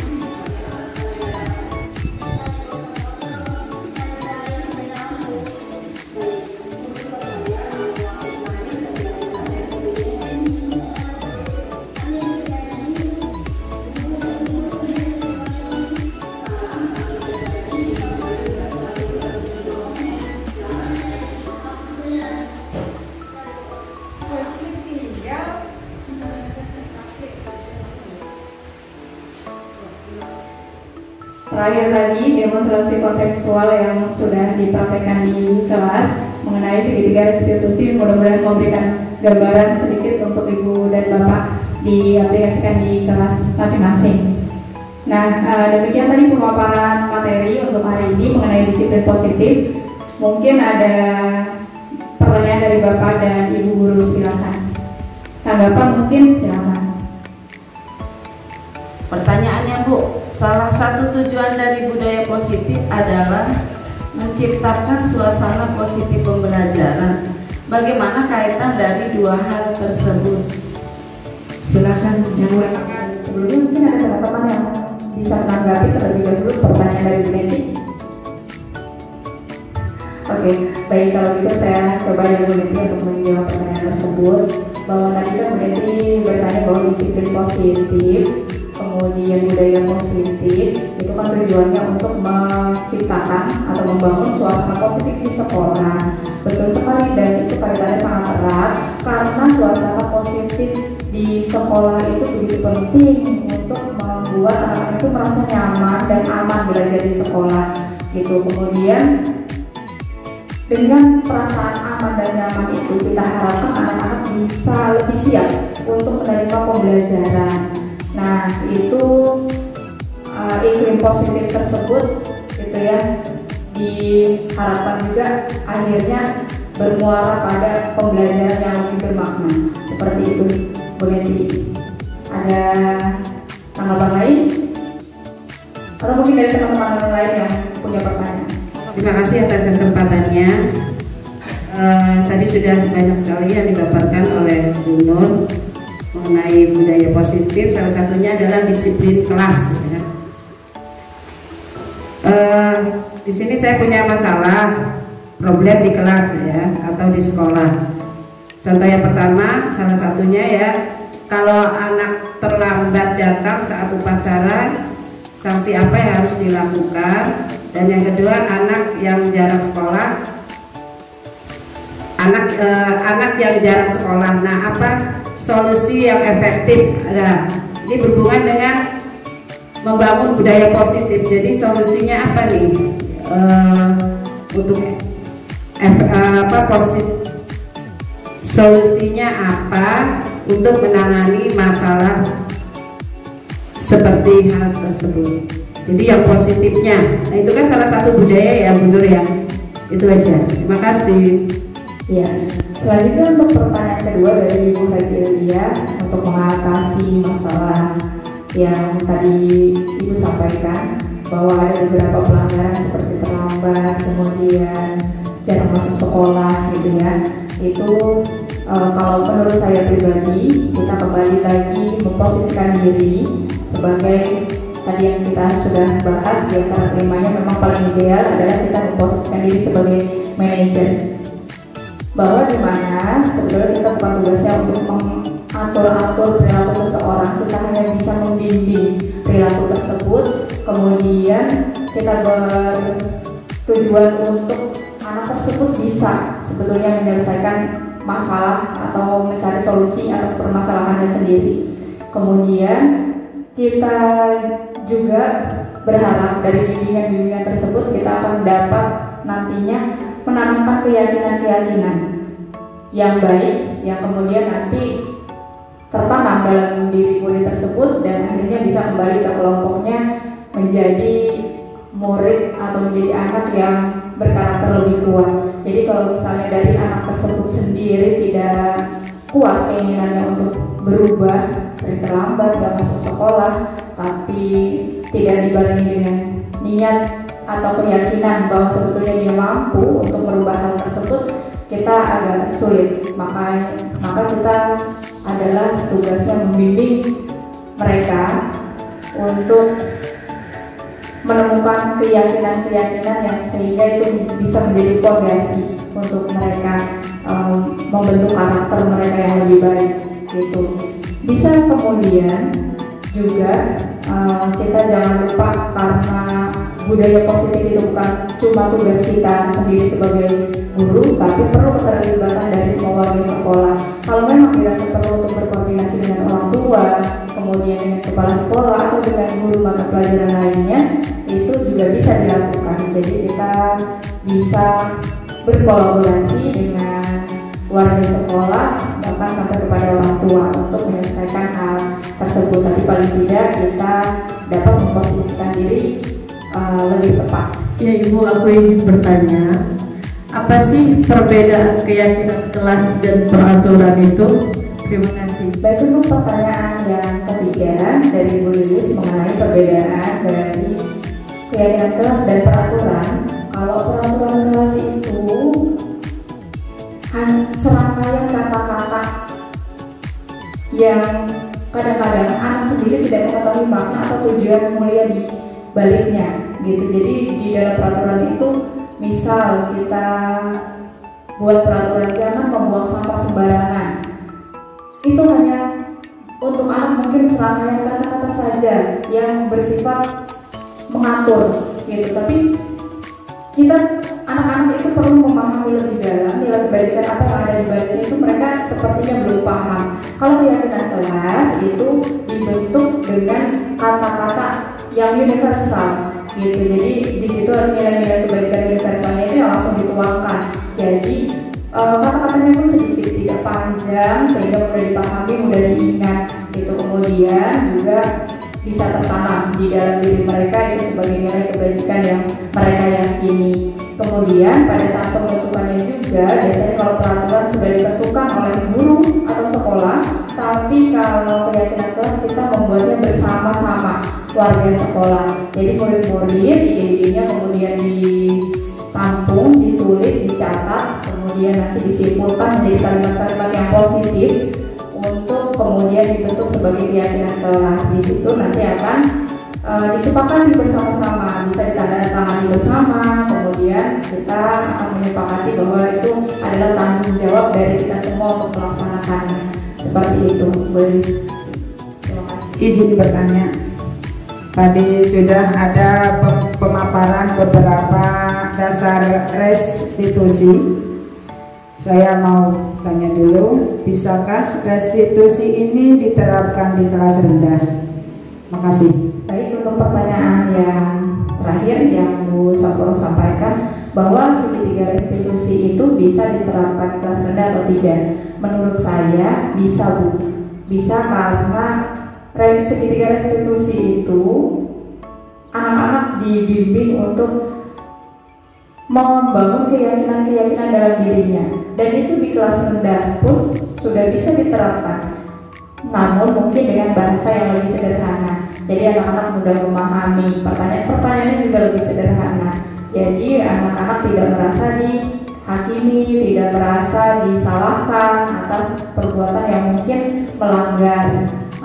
Terakhir tadi demonstrasi kontekstual yang sudah dipraktekkan di kelas mengenai segitiga restitusi mudah-mudahan memberikan gambaran sedikit untuk Ibu dan Bapak diaplikasikan di kelas masing-masing. Nah, demikian tadi pemaparan materi untuk hari ini mengenai disiplin positif. Mungkin ada pertanyaan dari Bapak dan Ibu guru, silakan. Tanggapan mungkin silakan. Pertanyaannya Bu, salah satu tujuan dari budaya positif adalah menciptakan suasana positif pembelajaran. Bagaimana kaitan dari dua hal tersebut? Silakan yang sebelumnya mungkin ada teman-teman yang bisa menanggapi terlebih dahulu pertanyaan dari Bu Neti. Oke, baik, kalau gitu saya coba ya Bu Neti untuk menjawab pertanyaan tersebut. Bahwa tadi kan Bu Neti bertanya bahwa disiplin positif, kemudian budaya positif itu kan tujuannya untuk menciptakan atau membangun suasana positif di sekolah. Betul sekali, dan itu kaitannya sangat erat karena suasana positif di sekolah itu begitu penting untuk membuat anak-anak itu merasa nyaman dan aman belajar di sekolah gitu. Kemudian dengan perasaan aman dan nyaman itu kita harapkan anak-anak bisa lebih siap untuk menerima pembelajaran. Nah, itu iklim positif tersebut gitu ya diharapkan juga akhirnya bermuara pada pembelajaran yang lebih bermakna. Seperti itu, Bu Neti. Ada tanggapan lain? Atau mungkin dari teman-teman lain yang punya pertanyaan? Terima kasih atas kesempatannya. Tadi sudah banyak sekali yang dipaparkan oleh Bu Nur mengenai budaya positif. Salah satunya adalah disiplin kelas. Ya. Di sini saya punya masalah problem di kelas ya atau di sekolah. Contoh yang pertama, salah satunya ya, kalau anak terlambat datang saat upacara, sanksi apa yang harus dilakukan? Dan yang kedua, anak yang jarang sekolah, anak yang jarang sekolah. Nah, apa solusi yang efektif? Nah, ini berhubungan dengan membangun budaya positif. Jadi solusinya apa nih untuk solusinya apa untuk menangani masalah seperti hal tersebut? Jadi yang positifnya, nah itu kan salah satu budaya ya Bu Nur ya. Itu aja. Terima kasih. Ya, selanjutnya untuk pertanyaan kedua dari Ibu Haji Elia untuk mengatasi masalah yang tadi Ibu sampaikan bahwa ada beberapa pelanggaran seperti terlambat, kemudian jarang masuk sekolah gitu ya. Itu kalau menurut saya pribadi, kita kembali lagi memposisikan diri sebagai tadi yang kita sudah bahas di antara kelimanya, memang paling ideal adalah kita memposisikan diri sebagai manajer, bahwa dimana sebetulnya kita bukan tugasnya untuk mengatur-atur perilaku seseorang, kita hanya bisa membimbing perilaku tersebut, kemudian kita bertujuan untuk anak tersebut bisa sebetulnya menyelesaikan masalah atau mencari solusi atas permasalahannya sendiri. Kemudian kita juga berharap dari bimbingan-bimbingan tersebut kita akan dapat nantinya menanamkan keyakinan-keyakinan yang baik yang kemudian nanti tertanam dalam diri murid tersebut dan akhirnya bisa kembali ke kelompoknya menjadi murid atau menjadi anak yang berkarakter lebih kuat. Jadi kalau misalnya dari anak tersebut sendiri tidak kuat keinginannya untuk berubah, sering terlambat, gak masuk sekolah, tapi tidak dibarengi dengan niat atau keyakinan bahwa sebetulnya dia mampu untuk merubah hal tersebut, kita agak sulit. Maka kita adalah tugasnya membimbing mereka untuk menemukan keyakinan-keyakinan yang sehingga itu bisa menjadi fondasi untuk mereka membentuk karakter mereka yang lebih baik gitu. Bisa kemudian juga kita jangan lupa, karena budaya positif itu bukan cuma tugas kita sendiri sebagai guru, tapi perlu keterlibatan dari semua warga sekolah. Kalau memang dirasa perlu untuk berkoordinasi dengan orang tua, kemudian dengan kepala sekolah atau dengan guru mata pelajaran lainnya, itu juga bisa dilakukan. Jadi kita bisa berkolaborasi dengan warga sekolah, bahkan sampai kepada orang tua untuk menyelesaikan hal tersebut. Tapi paling tidak kita dapat memposisikan diri lebih tepat. Ya Ibu, aku ingin bertanya, apa sih perbedaan keyakinan kelas dan peraturan itu? Terima kasih. Baik, untuk pertanyaan yang ketiga dari Ibu Lilis mengenai perbedaan dari keyakinan kelas dan peraturan. Kalau peraturan kelas itu serangkaian kata-kata yang kadang-kadang anak sendiri tidak mengetahui makna atau tujuan mulia di baliknya gitu. Jadi di dalam peraturan itu, misal kita buat peraturan jangan membuang sampah sembarangan, itu hanya untuk anak mungkin serangkaian kata-kata saja yang bersifat mengatur gitu. Tapi kita anak-anak itu perlu memahami lebih dalam nilai kebaikan apa yang ada di baliknya, itu mereka sepertinya belum paham. Kalau keyakinan kelas itu dibentuk dengan kata-kata yang universal gitu. Jadi di situ nilai-nilai kebaikan universalnya itu yang langsung dituangkan. Jadi kata-katanya pun sedikit tidak panjang sehingga mudah dipahami, mudah diingat gitu. Kemudian juga bisa tertanam di dalam diri mereka itu sebagai nilai kebaikan yang mereka yakini. Kemudian pada saat pembentukannya juga, biasanya kalau peraturan sudah ditentukan oleh guru atau sekolah, tapi kalau keyakinan kelas kita membuatnya bersama-sama warga sekolah. Jadi murid-murid ide-idenya kemudian ditampung, ditulis, dicatat, kemudian nanti disimpulkan menjadi kalimat-kalimat yang positif untuk kemudian dibentuk sebagai keyakinan kelas. Di situ nanti akan disepakati bersama-sama, bisa ditandatangani bersama, kemudian kita akan menyepakati bahwa itu adalah tanggung jawab dari kita semua untuk melaksanakannya. Seperti itu, Boris. Izin bertanya, tadi sudah ada pemaparan beberapa dasar restitusi. Saya mau tanya dulu, bisakah restitusi ini diterapkan di kelas rendah? Makasih. Baik, untuk pertanyaan yang terakhir yang Bu Sapro sampaikan bahwa segitiga restitusi itu bisa diterapkan di kelas rendah atau tidak? Menurut saya bisa, Bu. Bisa, karena segitiga restitusi itu anak-anak dibimbing untuk membangun keyakinan-keyakinan dalam dirinya, dan itu di kelas rendah pun sudah bisa diterapkan, namun mungkin dengan bahasa yang lebih sederhana. Jadi anak-anak mudah memahami, pertanyaannya juga lebih sederhana. Jadi anak-anak tidak merasa dihakimi, tidak merasa disalahkan atas perbuatan yang mungkin melanggar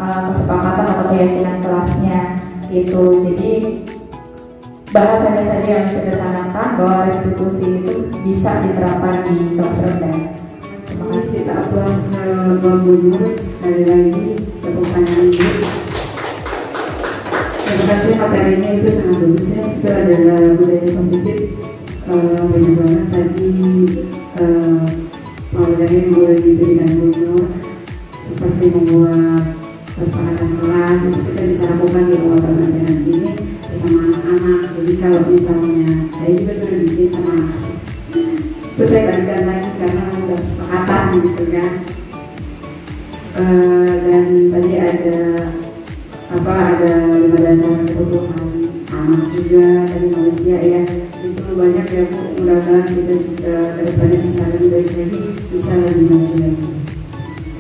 kesepakatan atau keyakinan kelasnya itu. Jadi bahasanya saja yang disederhanakan bahwa restitusi itu bisa diterapkan di kelas rendah. Terima kasih, kita aplaus Bang Bunur. Sekali lagi tepuk tangan Ibu. Terima kasih, materinya itu sangat bagus ya. Itu adalah budaya positif. Banyak banget tadi pelajaran yang boleh diberikan Bunur, seperti membuat kesepakatan kelas. Itu kita bisa lakukan di awal pembelajaran ini bersama anak-anak. Jadi kalau misalnya saya juga sudah bikin sama anak, terus saya balikan lagi karena udah kesepakatan gitu kan. Dan tadi ada 5 dasar kebutuhan anak juga dari manusia ya. Itu banyak ya Bu, mudah-mudahan kita juga kedepannya bisa lebih baik lagi, bisa lebih maju lagi.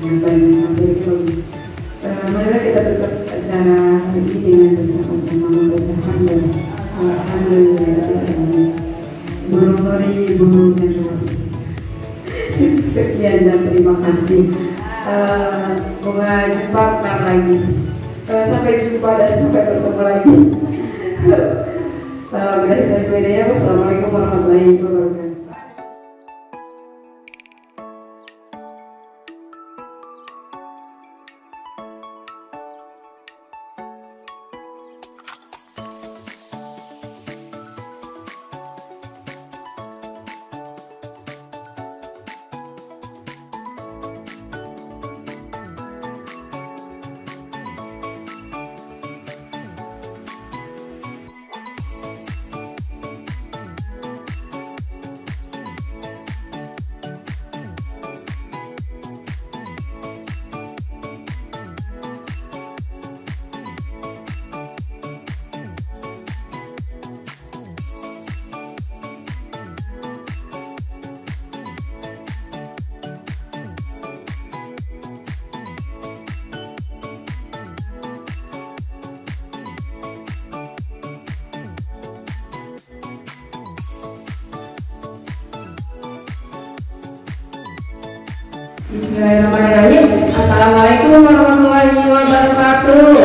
Yang banyak hampir itu bagus. Mari kita tutup acara hari ini dengan bersama-sama membaca alhamdulillah. Burung kori, burung yang Sekian dan terima kasih. Semoga jumpa ntar lagi. Sampai jumpa dan sampai bertemu lagi. Wassalamualaikum warahmatullahi wabarakatuh. Bismillahirrahmanirrahim. Assalamualaikum warahmatullahi wabarakatuh.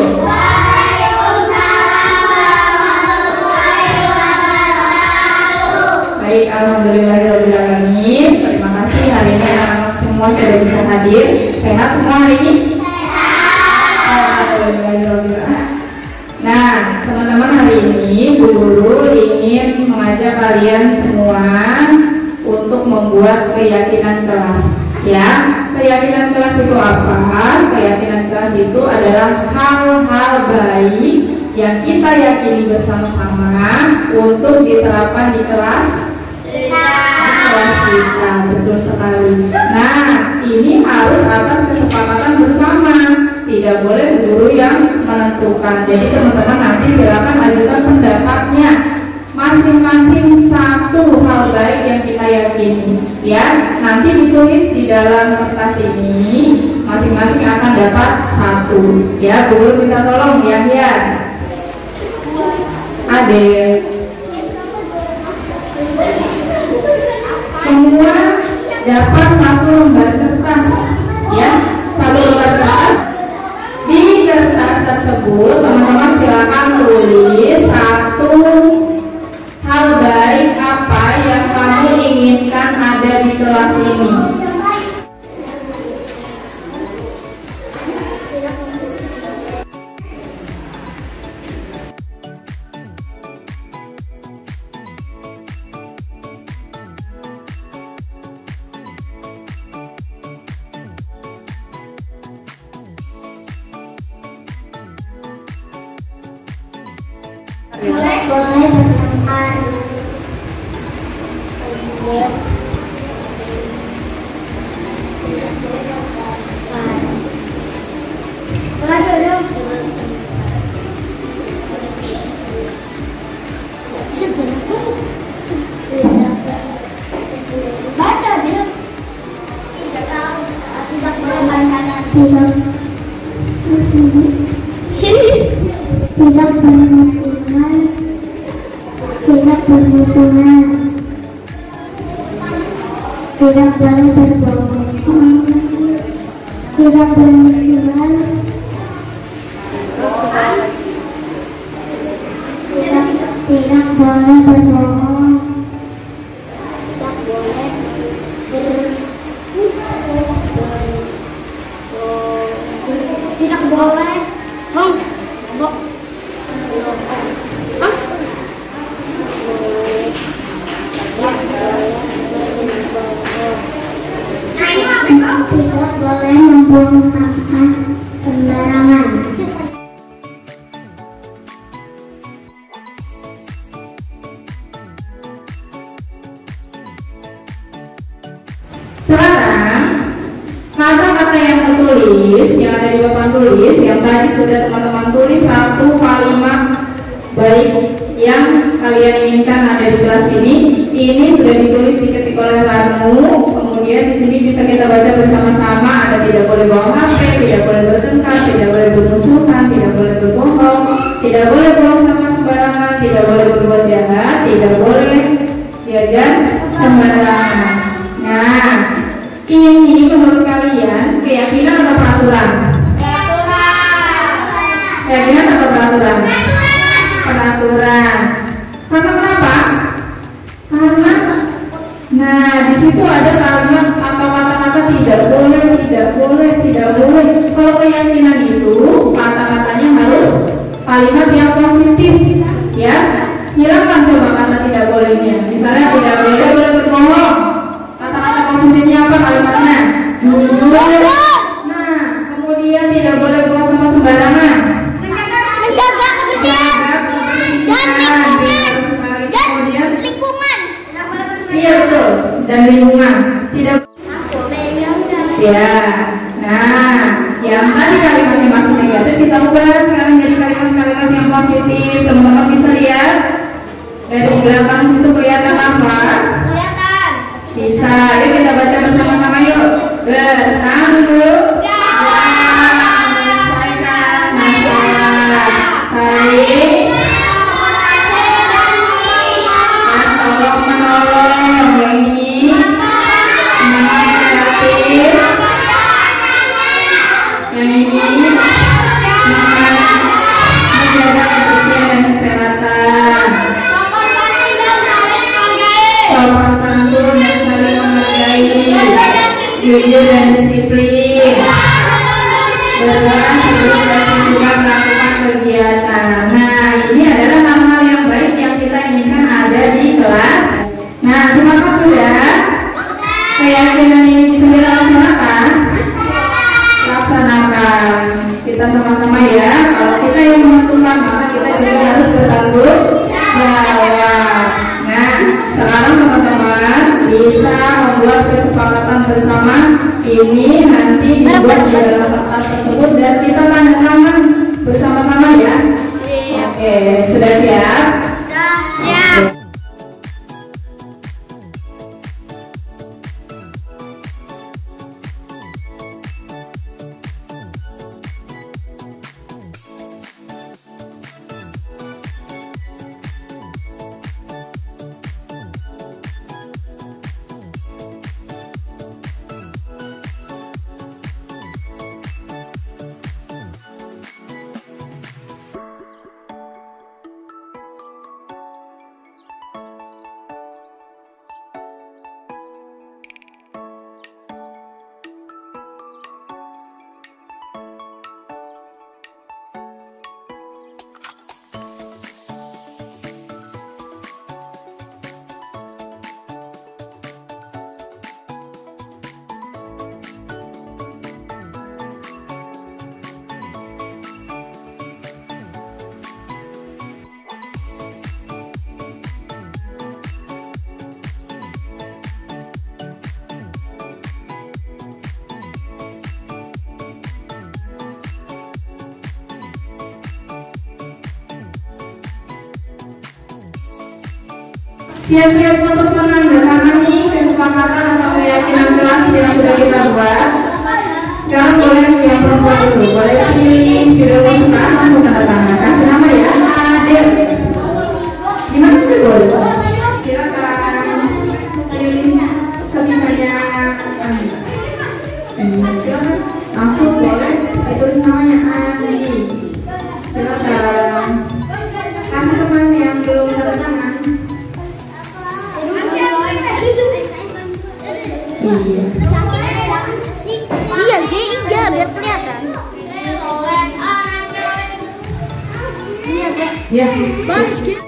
Baik, alhamdulillahirrahmanirrahim. Terima kasih hari ini anak-anak semua sudah bisa hadir. Sehat semua hari ini? Alhamdulillahirrahmanirrahim. Nah, teman-teman, hari ini Bu Guru ingin mengajak kalian semua untuk membuat keyakinan kelas. Ya, keyakinan kelas itu apa? Keyakinan kelas itu adalah hal-hal baik yang kita yakini bersama-sama untuk diterapkan di kelas kita. Betul sekali. Nah, ini harus atas kesepakatan bersama. Tidak boleh guru yang menentukan. Jadi teman-teman nanti silakan ajukan pendapatnya. Masing-masing satu hal baik yang kita yakini, ya. Nanti ditulis di dalam kertas ini, masing-masing akan dapat satu, ya. Bu Guru minta tolong ya, Adek. Semua dapat satu lembar kertas, ya. Satu lembar kertas. Di kertas tersebut teman-teman silakan tulis satu hal baik apa yang kamu inginkan ada di kelas ini. Boleh bermakan. Baca dia. Tidak boleh baca nanti. Tidak bermusuhan. Tidak bermusuhan. Tidak boleh berbohong. Tidak bermusuhan. Tidak boleh berbohong. Tidak boleh. Tidak boleh membuang sampah sembarangan. Sekarang kata-kata yang tertulis yang ada di papan tulis yang tadi sudah teman-teman tulis satu kalimat baik yang kalian inginkan ada di kelas ini sudah ditulis diketik oleh Ranu. Kemudian di sini bisa kita baca bersama-sama. Ada tidak boleh bawa HP, tidak boleh bertengkar, tidak boleh bermusuhan, tidak boleh berbohong, tidak boleh buang sampah sembarangan, tidak boleh berbuat jahat, tidak boleh jajan sembarangan. Nah, aturan. Karena kenapa? Karena nah di situ ada kalimat atau kata-kata tidak boleh, tidak boleh, tidak boleh. Kalau keyakinan itu kata-katanya harus kalimat yang positif, ya. Hilangkan coba kata tidak bolehnya. Misalnya tidak boleh berbohong. Kata-kata positifnya apa kalimatnya? Jujur. Nah, kemudian tidak boleh buang sampah sembarangan. Menjaga kebersihan dan lingkungan. Kemudian Lingkungan. iya betul, dan lingkungan. Tidak ya. Nah, yang tadi kalimatnya masih negatif kita ubah sekarang jadi kalimat-kalimat yang positif. Teman-teman bisa lihat dari belakang situ kelihatan apa? Kelihatan. Bisa. Yuk kita baca bersama-sama yuk. Bertanggung jawab menyelesaikan masalah, saling dan tolong menolong. Yang ini semangat kreatif. Yang ini semangat menjaga kebersihan dan kesehatan. Sopan santun dan saling menghargai, jujur dan disiplin, bergerak sebelum dan juga melakukan kegiatan. Nah, ini adalah hal-hal yang baik yang kita inginkan ada di kelas. Nah, semangat sudah? Keyakinan ini bisa kita laksanakan? Laksanakan. Kita sama-sama ya. Kalau kita yang menentukan, maka kita juga harus bertanggung jawab. Nah, sekarang teman-teman bisa membuat kesepakatan bersama ini nanti dibuat di dalam kertas tersebut dan kita tanda tangan bersama-sama ya. Oke, sudah siap? Siap. Siap-siap untuk menandatangani kesepakatan atau keyakinan kelas yang sudah kita buat. Sekarang boleh yang perempuan dulu, boleh pilih spidol kesukaan langsung tanda tangan. Kasih nama ya, Adil. Gimana tuh boleh? Silakan pilih sebisanya. Silakan langsung boleh ditulis namanya Andi. Silakan kasih teman yang belum tanda tangan. Iya, dia biar kelihatan. Ya, Bagus.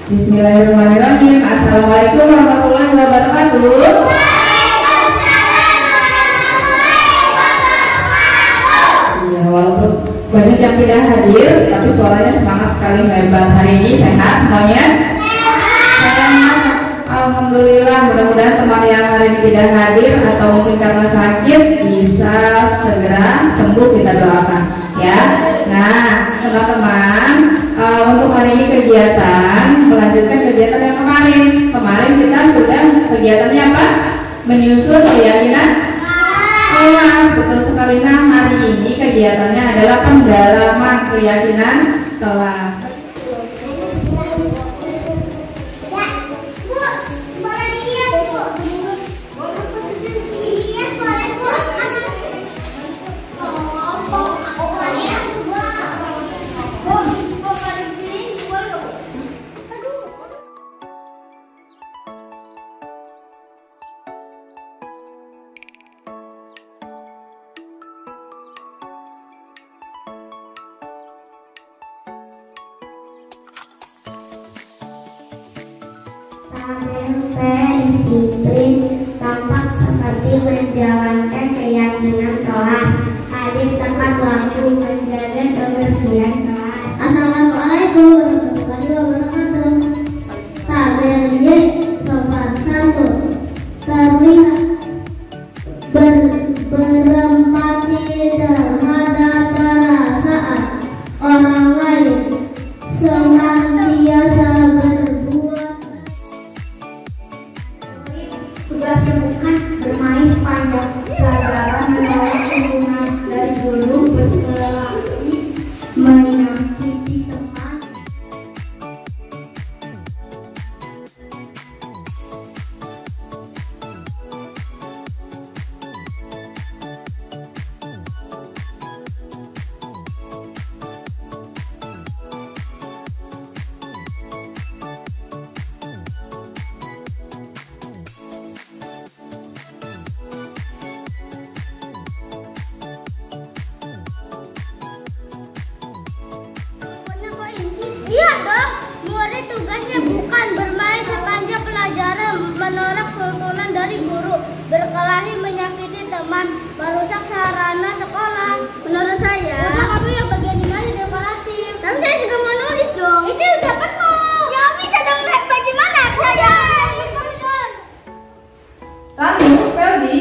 Bismillahirrahmanirrahim. Assalamualaikum warahmatullahi wabarakatuh. Ya, walaupun banyak yang tidak hadir, tapi suaranya semangat sekali, hebat. Hari ini sehat semuanya? Sehat. Alhamdulillah. Mudah-mudahan teman yang hari ini tidak hadir atau mungkin karena sakit bisa segera sembuh, kita doakan ya. Nah, teman-teman, untuk hari ini kegiatan melanjutkan kegiatan yang kemarin. Kemarin kita sudah kegiatannya apa? Menyusun keyakinan kelas. Betul sekali. Nah, hari ini kegiatannya adalah pendalaman keyakinan kelas. Disiplin tampak seperti menjalankan keyakinan kelas, hadir tepat waktu, menjaga kebersihan kelas. Assalamualaikum warahmatullahi wabarakatuh. Tabelnya sopan santun, terlihat berempati terhadap perasaan orang lain, senantiasa tugasnya bukan bermain sepanjang pelajaran, menolak dukungan dari guru, berkelahi, menyakiti teman. Iya dong, murid tugasnya bukan bermain sepanjang pelajaran, menolak tuntunan dari guru, berkelahi, menyakiti teman, merusak sarana sekolah. Menurut saya, kamu yang bagian dimana dekoratif. Tapi saya juga mau nulis dong. Ini udah penuh. Ya bisa dong, bagaimana saya? Lalu, Feldi.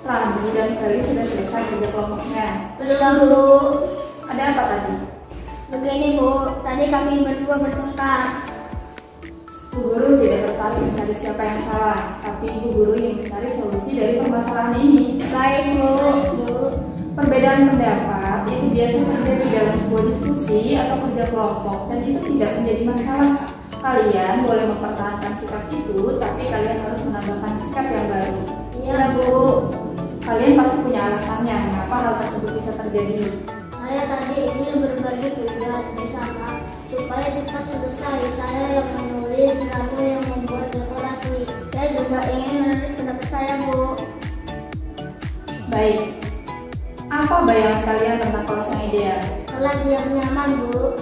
Rambu dan Feli sudah selesai kerja kelompoknya. Belum, Bu. Ada apa tadi? Begini, Bu. Tadi kami berdua bertengkar. Bu Guru tidak tertarik mencari siapa yang salah, tapi Ibu Guru yang mencari solusi dari permasalahan ini. Baik, Bu. Perbedaan pendapat itu biasa terjadi dalam sebuah diskusi atau kerja kelompok, dan itu tidak menjadi masalah. Kalian boleh mempertahankan sikap itu, tapi kalian harus menambahkan sikap yang baru. Iya, Bu. Kalian pasti punya alasannya mengapa hal tersebut bisa terjadi. Saya tadi ingin berbagi tugas bersama supaya cepat selesai. Saya yang menulis, lalu yang membuat dekorasi. Saya juga ingin menulis pendapat saya, Bu. Baik. Apa bayangan kalian tentang kelas yang ideal? Kelas yang nyaman, Bu.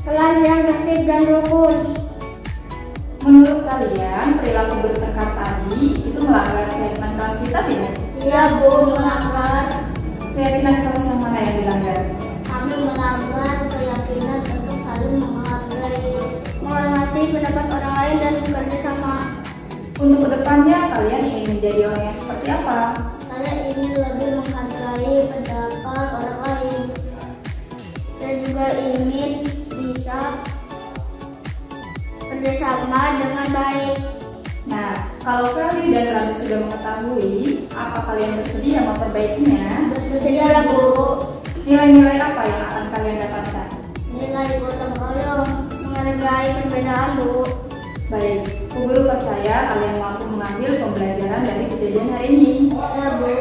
Kelas yang tertib dan rukun. Menurut kalian, perilaku bertengkar tadi itu melanggar keyakinan kelas kita tidak? Iya, Bu, melanggar. Keyakinan kelas yang mana yang dilanggar? Kami melanggar keyakinan untuk saling menghargai, menghormati pendapat orang lain dan bekerja sama. Untuk kedepannya, kalian ingin menjadi orang yang seperti apa? Saya ingin lebih menghargai pendapat orang lain. Saya juga ingin bisa kerjasama dengan baik. Nah, kalau Feli dan Rami sudah mengetahui, apa kalian bersedia memperbaikinya? Bersedia, Bu. Nilai-nilai apa yang akan kalian dapatkan? Nilai gotong royong, menghargai perbedaan, Bu. Baik, Bu Guru percaya kalian mampu mengambil pembelajaran dari kejadian hari ini. Ya, Bu.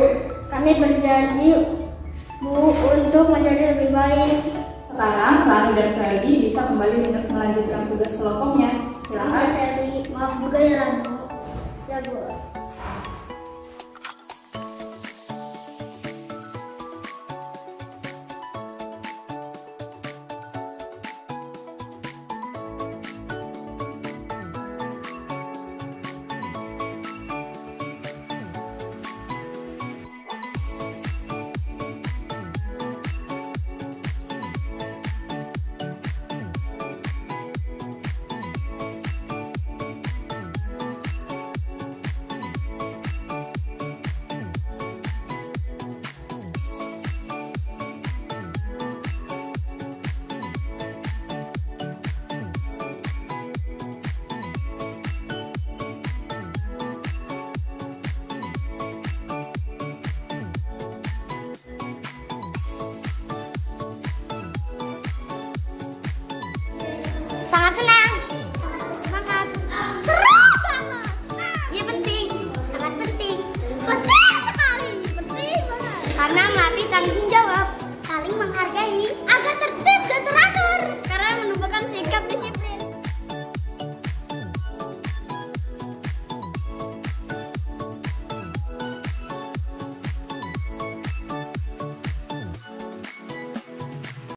Kami berjanji, Bu, untuk menjadi lebih baik. Sekarang Ranu dan Ferdi bisa kembali melanjutkan tugas kelompoknya. Silakan. Maaf juga ya, Ranu. Ya, Bu.